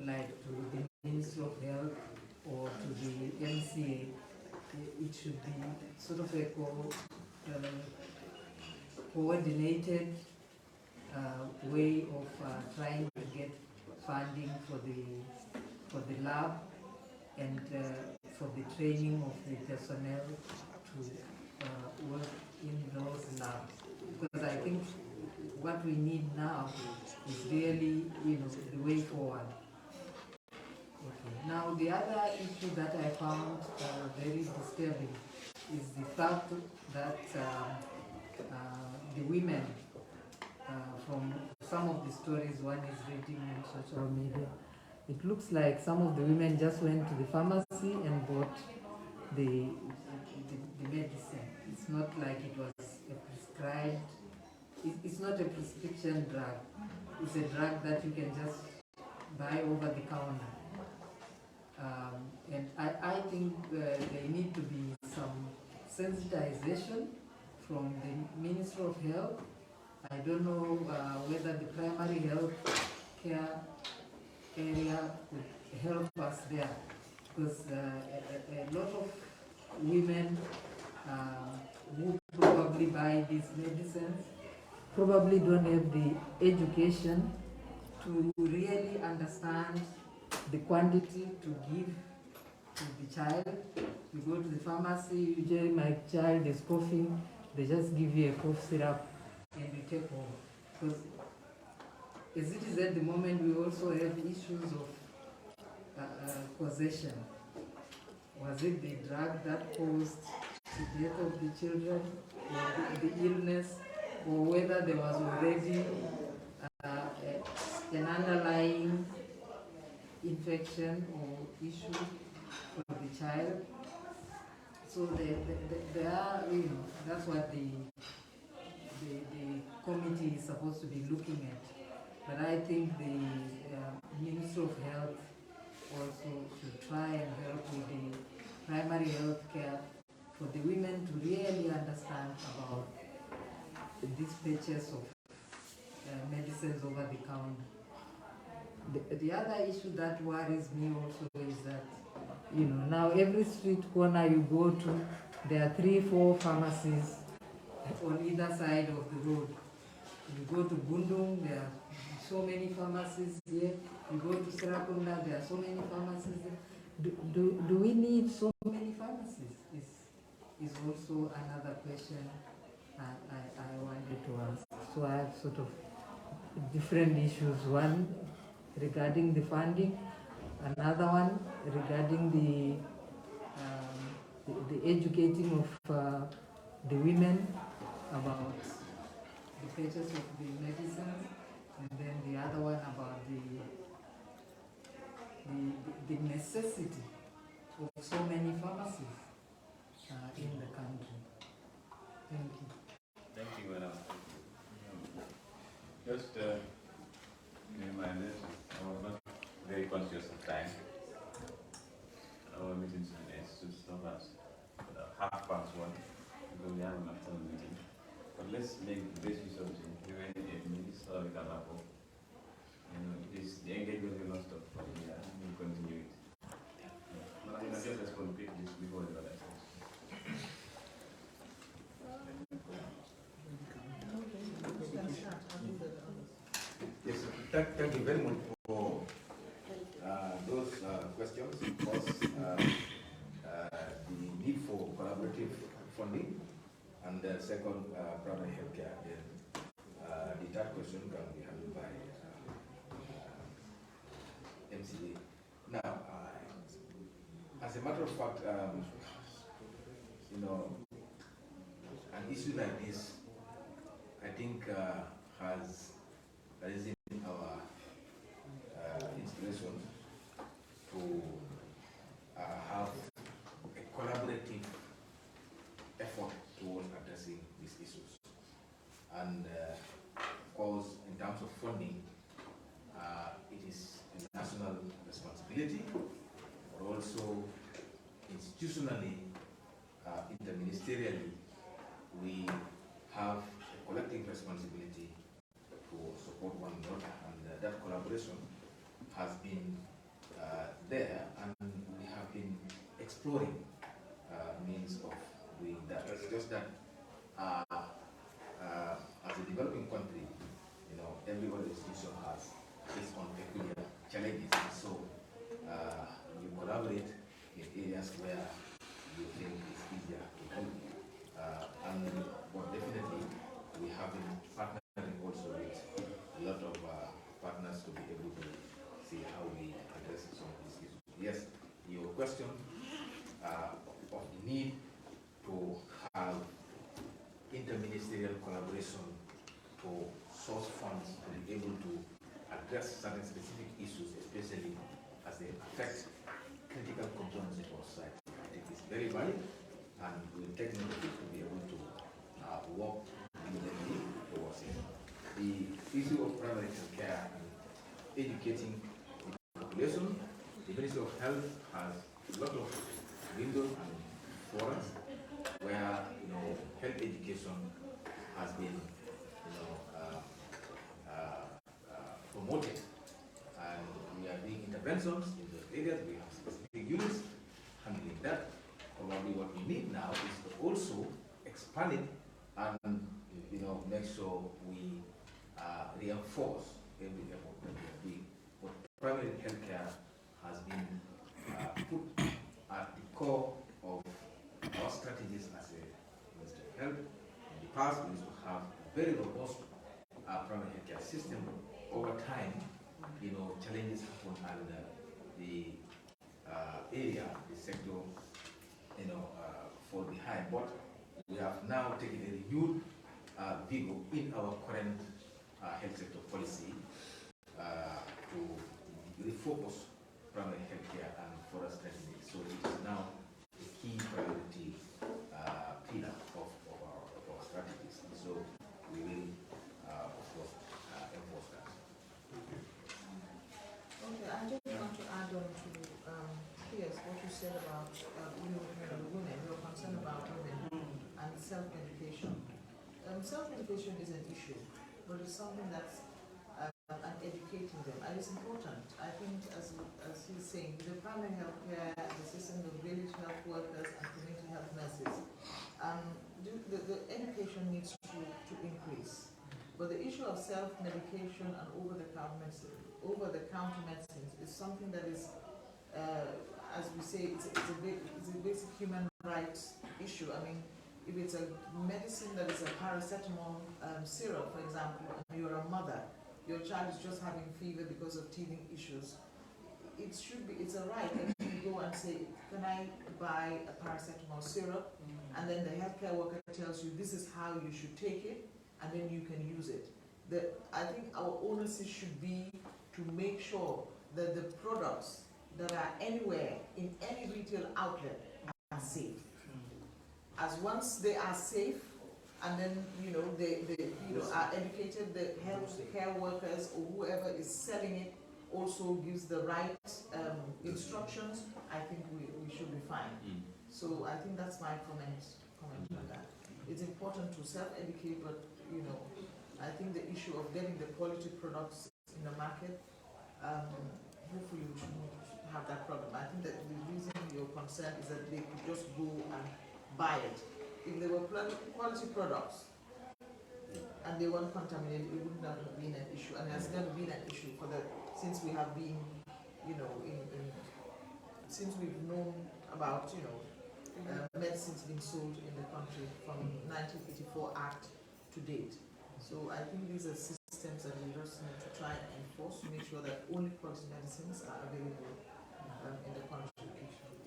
like to the Ministry of Health or to the MCA. It should be sort of a coordinated way of trying to get funding for the lab and for the training of the personnel to work in those labs. Because I think what we need now is really, the way forward. Okay. Now, the other issue that I found very disturbing is the fact that the women, from some of the stories one is reading on social media, it looks like some of the women just went to the pharmacy and bought the medicine. It's not like it was a prescribed, it's not a prescription drug. It's a drug that you can just buy over the counter. And I think there need to be some sensitization from the Ministry of Health. I don't know whether the primary health care area could help us there, because a lot of women who probably buy these medicines probably don't have the education to really understand the quantity to give to the child. You go to the pharmacy, usually my child is coughing, they just give you a cough syrup and you take home. Because as it is at the moment, we also have issues of causation. Was it the drug that caused the death of the children, or the illness, or whether there was already an underlying infection or issue for the child? So there are, that's what the committee is supposed to be looking at. But I think the Ministry of Health also should try and help with the primary health care for the women to really understand about these purchase of medicines over the counter. The other issue that worries me also is that, now every street corner you go to, there are 3-4 pharmacies on either side of the road. You go to Bundung, there are so many pharmacies here. You go to Serakunda, there are so many pharmacies there. Do we need so many pharmacies? Is also another question I wanted to ask. So I have sort of different issues. One regarding the funding, another one regarding the educating of the women about the purchase of the medicines, and then the other one about the necessity of so many pharmacies in the country. Thank you. Thank you, madam. Just reminders, I was not very conscious of time. because we have an afternoon meeting. But let's make the best use of it. Even 8 minutes, so we can wrap up. The engagement will not stop. Yeah, we'll continue it. But I can just respond quickly before the other session. Yes, thank you very much for those questions. First, the need for collaborative funding, and the second, primary healthcare. Then the third question can be handled by MCA. Now, as a matter of fact, an issue like this, I think, has risen our inspiration to have a collaborative effort towards addressing these issues. And of course, in terms of funding, it is a national responsibility, but also institutionally, interministerially, we have a collective responsibility to support one another, and that collaboration has been there, and we have been exploring means of doing that. It's just that as a developing country, every other institution has its own peculiar challenges, and so you collaborate in areas where you think it's easier to do. But definitely, we have been partnering also with a lot of partners to be able to see how we address some of these issues. Yes, your question of the need to have interministerial collaboration to source funds to be able to address certain specific issues, especially as they affect critical components of our society. I think it's very valid, and we'll take note of it to be able to work diligently towards it. The issue of primary health care and educating the population, the Ministry of Health has a lot of windows and forums where health education has been promoted, and we are doing interventions in those areas. We have specific units handling that. Probably what we need now is to also expand it and make sure we reinforce every effort that we are doing. But primary healthcare has been put at the core of our strategies as a Ministry of Health. In the past, we used to have a very robust primary healthcare system. Over time, challenges happen, and the area, the sector, fall behind. But we have now taken a renewed vigor in our current health sector policy to refocus primary healthcare and further strengthen it. So it is now a key priority pillar of our strategies. And so we will, of course, enforce that. Okay, I just want to add on to yes, what you said about women. You're concerned about women and self-education. Self-education is an issue, but it's something that's and educating them, and it's important. I think, as he's saying, the primary health care, the system of village health workers and community health nurses, the education needs to increase. But the issue of self-medication and over-the-counter medicines is something that is, as we say, it's a basic human rights issue. I mean, if it's a medicine that is a paracetamol syrup, for example, and you're a mother, your child is just having fever because of teething issues, it's a right that you go and say, can I buy a paracetamol syrup? And then the healthcare worker tells you this is how you should take it, and then you can use it. I think our onus should be to make sure that the products that are anywhere in any retail outlet are safe. As once they are safe, and then they are educated, the health care workers or whoever is selling it also gives the right instructions, I think we should be fine. So I think that's my comment on that. it's important to self-educate, but you know, I think the issue of getting the quality products in the market, hopefully we shouldn't have that problem. I think that the reason you're concerned is that they could just go and buy it. If they were quality products and they weren't contaminated, it wouldn't have been an issue. And it has never been an issue for since we have been, you know, since we've known about, you know, medicines being sold in the country from 1984 Act to date. So I think these are systems that we just need to try and enforce to make sure that only quality medicines are available in the country.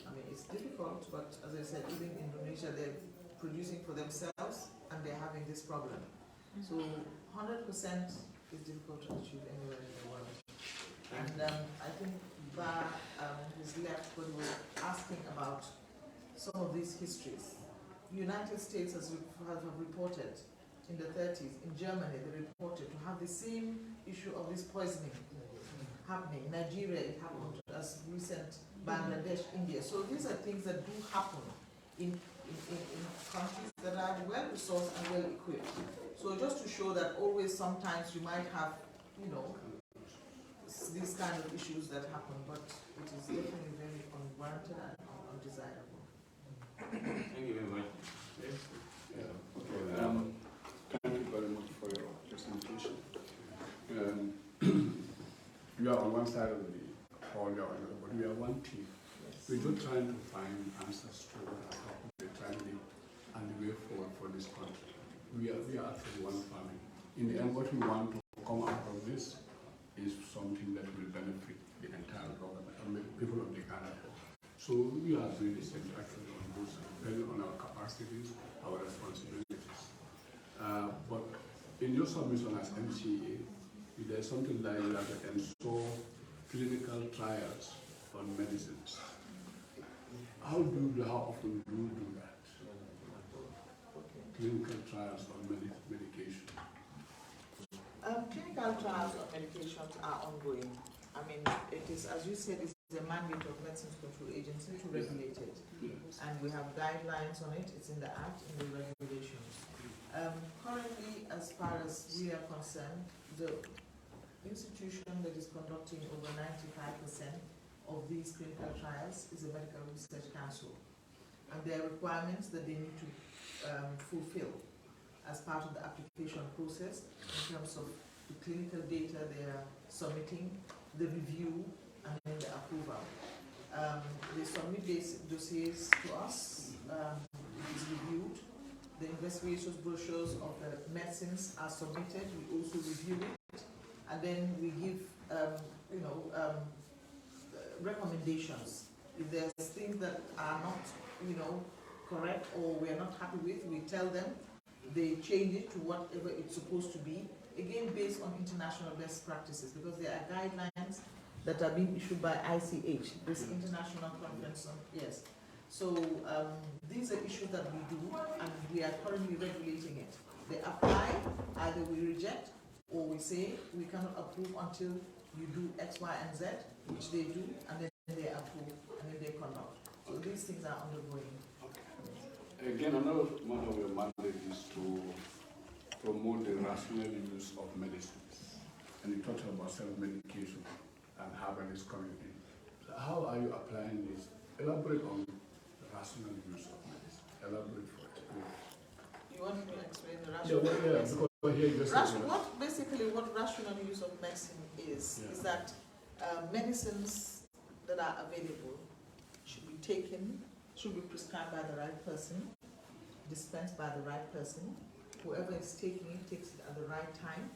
I mean, it's difficult, but as I said, even in Indonesia, they're producing for themselves and they're having this problem. So 100% is difficult to achieve anywhere in the world. And I think Bar is left when we were asking about some of these histories. The United States has reported in the 30s, in Germany they reported to have the same issue of this poisoning happening. In Nigeria it happened as recent, Bangladesh, India. So these are things that do happen in countries that are well resourced and well equipped. So just to show that always sometimes you might have, you know, these kind of issues that happen, but it is definitely very unwarranted and undesirable. Thank you very much. Yes. Yeah. Okay. Thank you very much for your presentation. You are on one side of the hall, you are on the other, but we are one team. Yes. We're just trying to find answers to what are happening, the tragedy, and the way forward for this country. We are actually one family. In the end, what we want to come out of this is something that will benefit the entire government, I mean, people of the Canada. So we are doing this actually on both sides, depending on our capacities, our responsibilities. But in your submission as MCA, there's something like you have to install clinical trials on medicines. How often do you do that? Clinical trials on medication. Clinical trials on medications are ongoing. I mean, it is, as you said, it's the mandate of Medicines Control Agency to regulate it. Yes. And we have guidelines on it. It's in the Act, in the regulations. Currently, as far as we are concerned, the institution that is conducting over 95% of these clinical trials is the Medical Research Council. And there are requirements that they need to fulfill as part of the application process in terms of the clinical data they are submitting, the review, and then the approval. They submit these dossiers to us, it is reviewed. The investigation brochures of the medicines are submitted, we also review it, and then we give recommendations. If there's things that are not correct or we are not happy with, we tell them, they change it to whatever it's supposed to be, again based on international best practices, because there are guidelines that are being issued by ICH, this international conference on, yes. So these are issues that we do, and we are currently regulating it. They apply, either we reject or we say we cannot approve until you do X, Y, and Z, which they do, and then they approve, and then they conduct. So these things are undergoing. Again, another one of your mandate is to promote the rational use of medicines. And you talked about self-medication and herbalist coming in. So how are you applying this? Elaborate on the rational use of medicine. Elaborate for us. You want me to explain the rational use? Because here you just basically what rational use of medicine is that medicines that are available should be taken, should be prescribed by the right person, dispensed by the right person. Whoever is taking it takes it at the right time,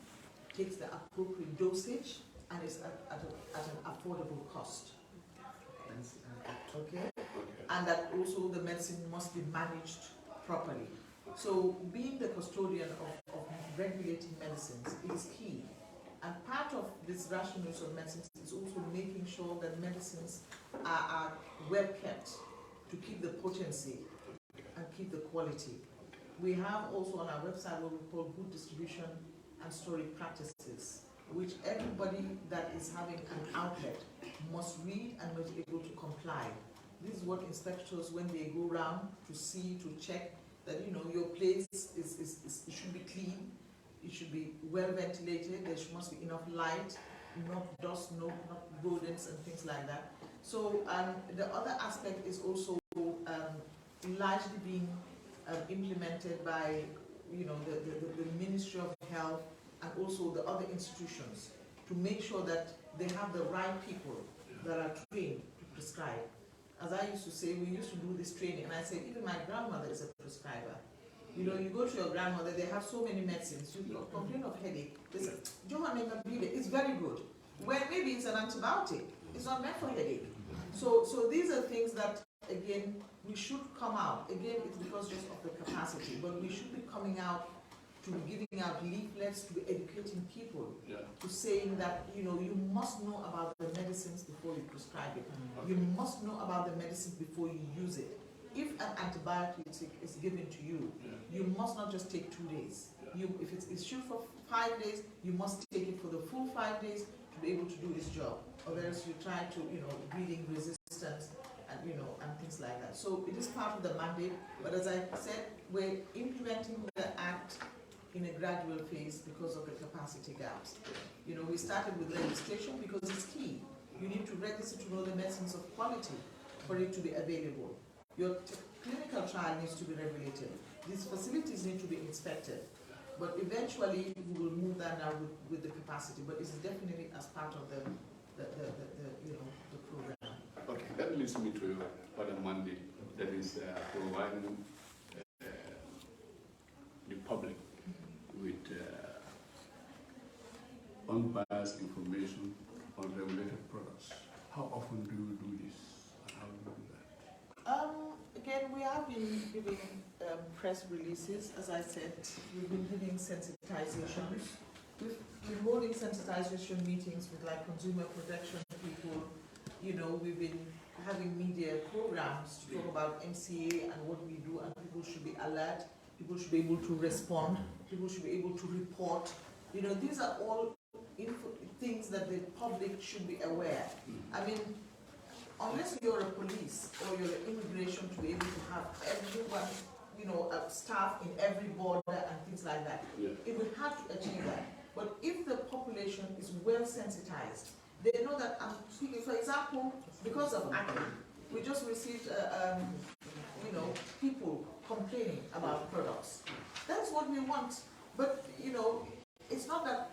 takes the appropriate dosage, and is at an affordable cost. Okay? And that also the medicine must be managed properly. So being the custodian of regulating medicines is key. And part of this rational use of medicines is also making sure that medicines are well kept to keep the potency and keep the quality. We have also on our website what we call good distribution and storage practices, which everybody that is having an outlet must read and be able to comply. This is what inspectors, when they go around to see, to check that, you know, your place it should be clean, it should be well ventilated, there must be enough light, not dust, not rodents and things like that. So the other aspect is also largely being implemented by, you know, the Ministry of Health and also the other institutions to make sure that they have the right people that are trained to prescribe. As I used to say, we used to do this training, and I said, even my grandmother is a prescriber. You know, you go to your grandmother, they have so many medicines. You complain of headache, they say, it's very good. When maybe it's an antibiotic, it's not meant for headache. So these are things that, again, we should come out. Again, it's because just of the capacity, but we should be coming out to be giving out leaflets, to be educating people, to saying that, you know, you must know about the medicines before you prescribe it. You must know about the medicines before you use it. If an antibiotic is given to you, you must not just take 2 days. If it's issued for 5 days, you must take it for the full 5 days to be able to do its job. Or else you try to, you know, breeding resistance and, you know, and things like that. So it is part of the mandate, but as I said, we're implementing the act in a gradual phase because of the capacity gaps. You know, we started with registration because it's key. You need to register to know the medicines of quality for it to be available. Your clinical trial needs to be regulated. These facilities need to be inspected. But eventually, we will move that now with the capacity. But it's definitely as part of the you know, the program. Okay, that leads me to other mandate, that is providing the public with unbiased information on regulated products. How often do you do this, and how do you do that? Again, we have been giving press releases. As I said, we've been giving sensitization. We've been holding sensitization meetings with like consumer protection people. You know, we've been having media programs to talk about MCA and what we do, and people should be alert. People should be able to respond. People should be able to report. You know, these are all things that the public should be aware. I mean, unless you're a police or you're an immigration to be able to have everyone, you know, staff in every border and things like that, it will have to achieve that. But if the population is well sensitized, they know that I'm speaking, for example, because of acne, we just received, you know, people complaining about products. That's what we want. But, you know, it's not that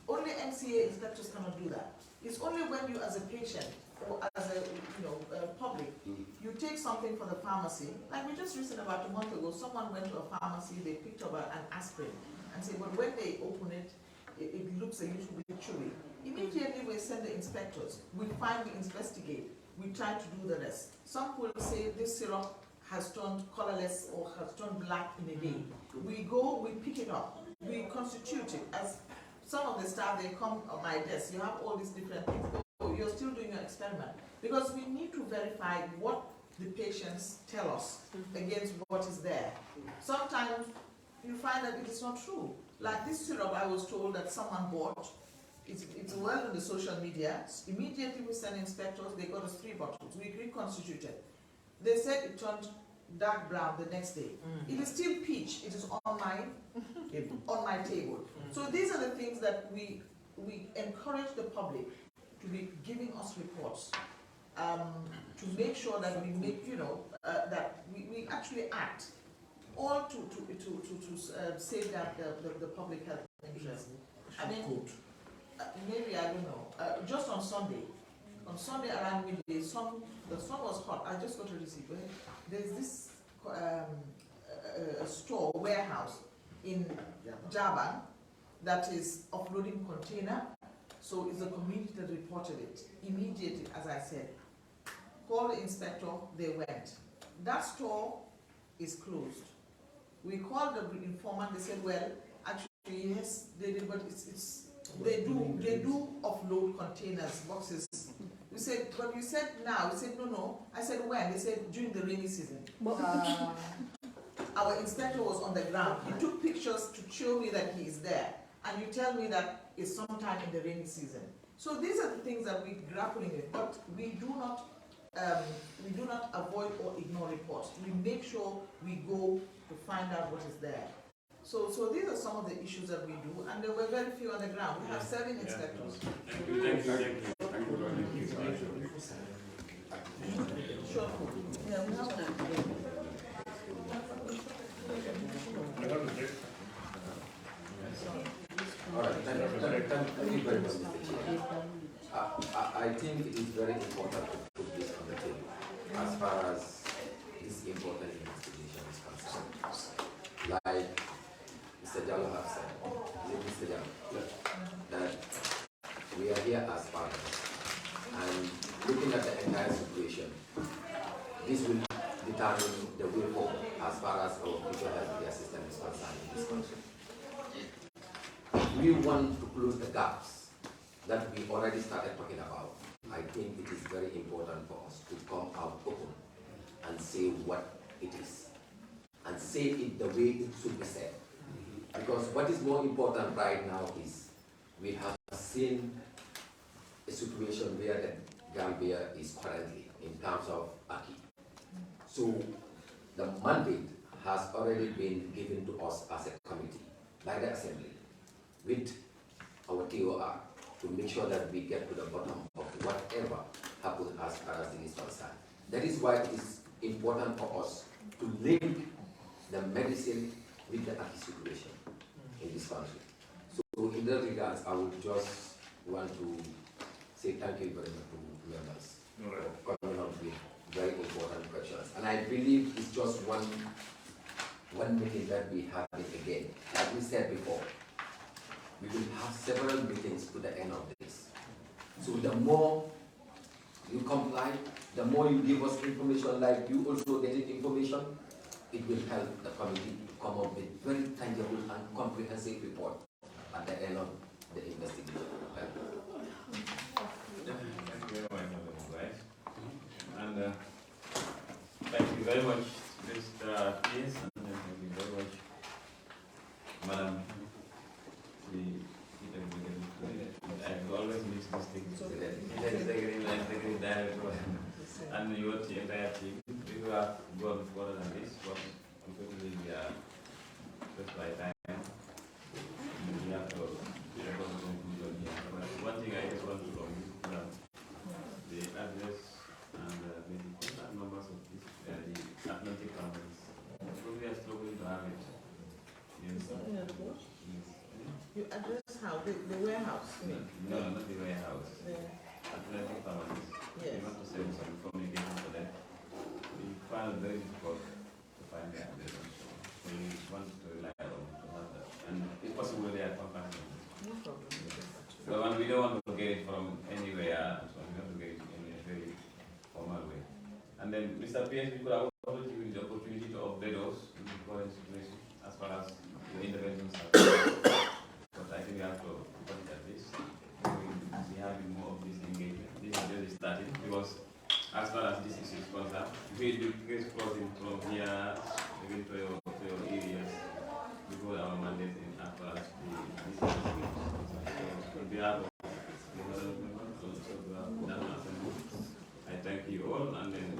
only MCA inspectors cannot do that. It's only when you as a patient or as a, you know, public, you take something for the pharmacy. Like we just recently, about a month ago, someone went to a pharmacy, they picked up an aspirin and said, well, when they open it, it looks a little bit chewy. Immediately we send the inspectors. We find, we investigate. We try to do the rest. Some will say this syrup has turned colorless or has turned black in a day. We go, we pick it up, we constitute it. As some of the staff, they come on my desk, you have all these different things. Oh, you're still doing your experiment. Because we need to verify what the patients tell us against what is there. Sometimes you find that it is not true. Like this syrup, I was told that someone bought. It's well on the social media. Immediately we send inspectors, they got us 3 bottles. We reconstituted. They said it turned dark brown the next day. It is still peach. It is on my table. So these are the things that we encourage the public to be giving us reports, to make sure that we make, you know, that we actually act, all to safeguard the public health interest. I mean, maybe, I don't know, just on Sunday around midday, the sun was hot. I just got a receipt. There's this store, warehouse in Jaban that is offloading container. So it's the community that reported it. Immediately, as I said, called the inspector, they went. That store is closed. We called the informant, they said, well, actually, yes, they did, but they do offload containers, boxes. We said, but you said now. We said, no. I said, when? They said, during the rainy season. Our inspector was on the ground. He took pictures to show me that he is there. And you tell me that it's sometime in the rainy season. So these are the things that we're grappling with. But we do not we do not avoid or ignore reports. We make sure we go to find out what is there. So these are some of the issues that we do, and there were very few on the ground. We have 7 inspectors. Thank you. Thank you. Thank you. Thank you very much. Sure. Yeah, we have that. All right, thank you very much, Mr. Chair. I think it is very important to put this on the table as far as this important investigation is concerned. Like Mr. Jallo has said, is it Mr. Jallo? That we are here as partners, and looking at the entire situation, this will determine the way forward as far as our future healthcare system is concerned in this country. We want to close the gaps that we already started talking about. I think it is very important for us to come out open and say what it is, and say it the way it should be said. Because what is more important right now is we have seen a situation where the Gambia is currently in terms of acquis. So the mandate has already been given to us as a committee by the Assembly with our TOR to make sure that we get to the bottom of whatever happens as far as it is concerned. That is why it is important for us to link the medicine with the acquis situation in this country. So in that regards, I would just want to say thank you very much to members for coming up with very important questions. And I believe it's just one meeting that we have it again. Like we said before, we will have several meetings to the end of this. So the more you comply, the more you give us information, like you also getting information, it will help the committee to come up with very tangible and comprehensive report at the end of the investigation. Thank you very much, guys. And thank you very much, Mr. Pierce, and thank you very much, Madam. I always mix this thing. And your entire team, we have gone further than this, but unfortunately we are just by time. We have to go to conclusion here. But one thing I just want to know is the address and maybe contact numbers of this, the Atlantic companies. So we are struggling to have it. Yes. You address how? The warehouse? No, not the warehouse. The Atlantic companies. Yes. We want to send some communication to them. We find it very difficult to find the address. So we want to rely on to have that. And if possible, they are contacting. no problem. So and we don't want to get it from anywhere, so we want to get it in a very formal way. And then, Mr. Pierce, we could have also given the opportunity to update us in the current situation as far as the interventions are concerned. But I think we have to put it at this. We have more of this engagement. This is just starting because as far as this issue is concerned, we do case crossing from here even to your areas before our mandate in as far as the this issue is concerned. So on behalf of the other members, also the National Assembly, I thank you all, and then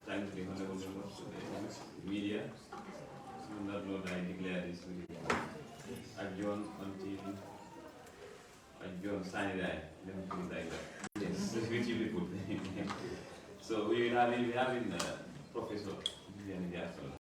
thank the honorable members of the media. So on that note, I declare this meeting adjourned until adjourned sign that. Let me put it like that. Yes, it's beautifully put. So we will have Professor Vivian Jackson.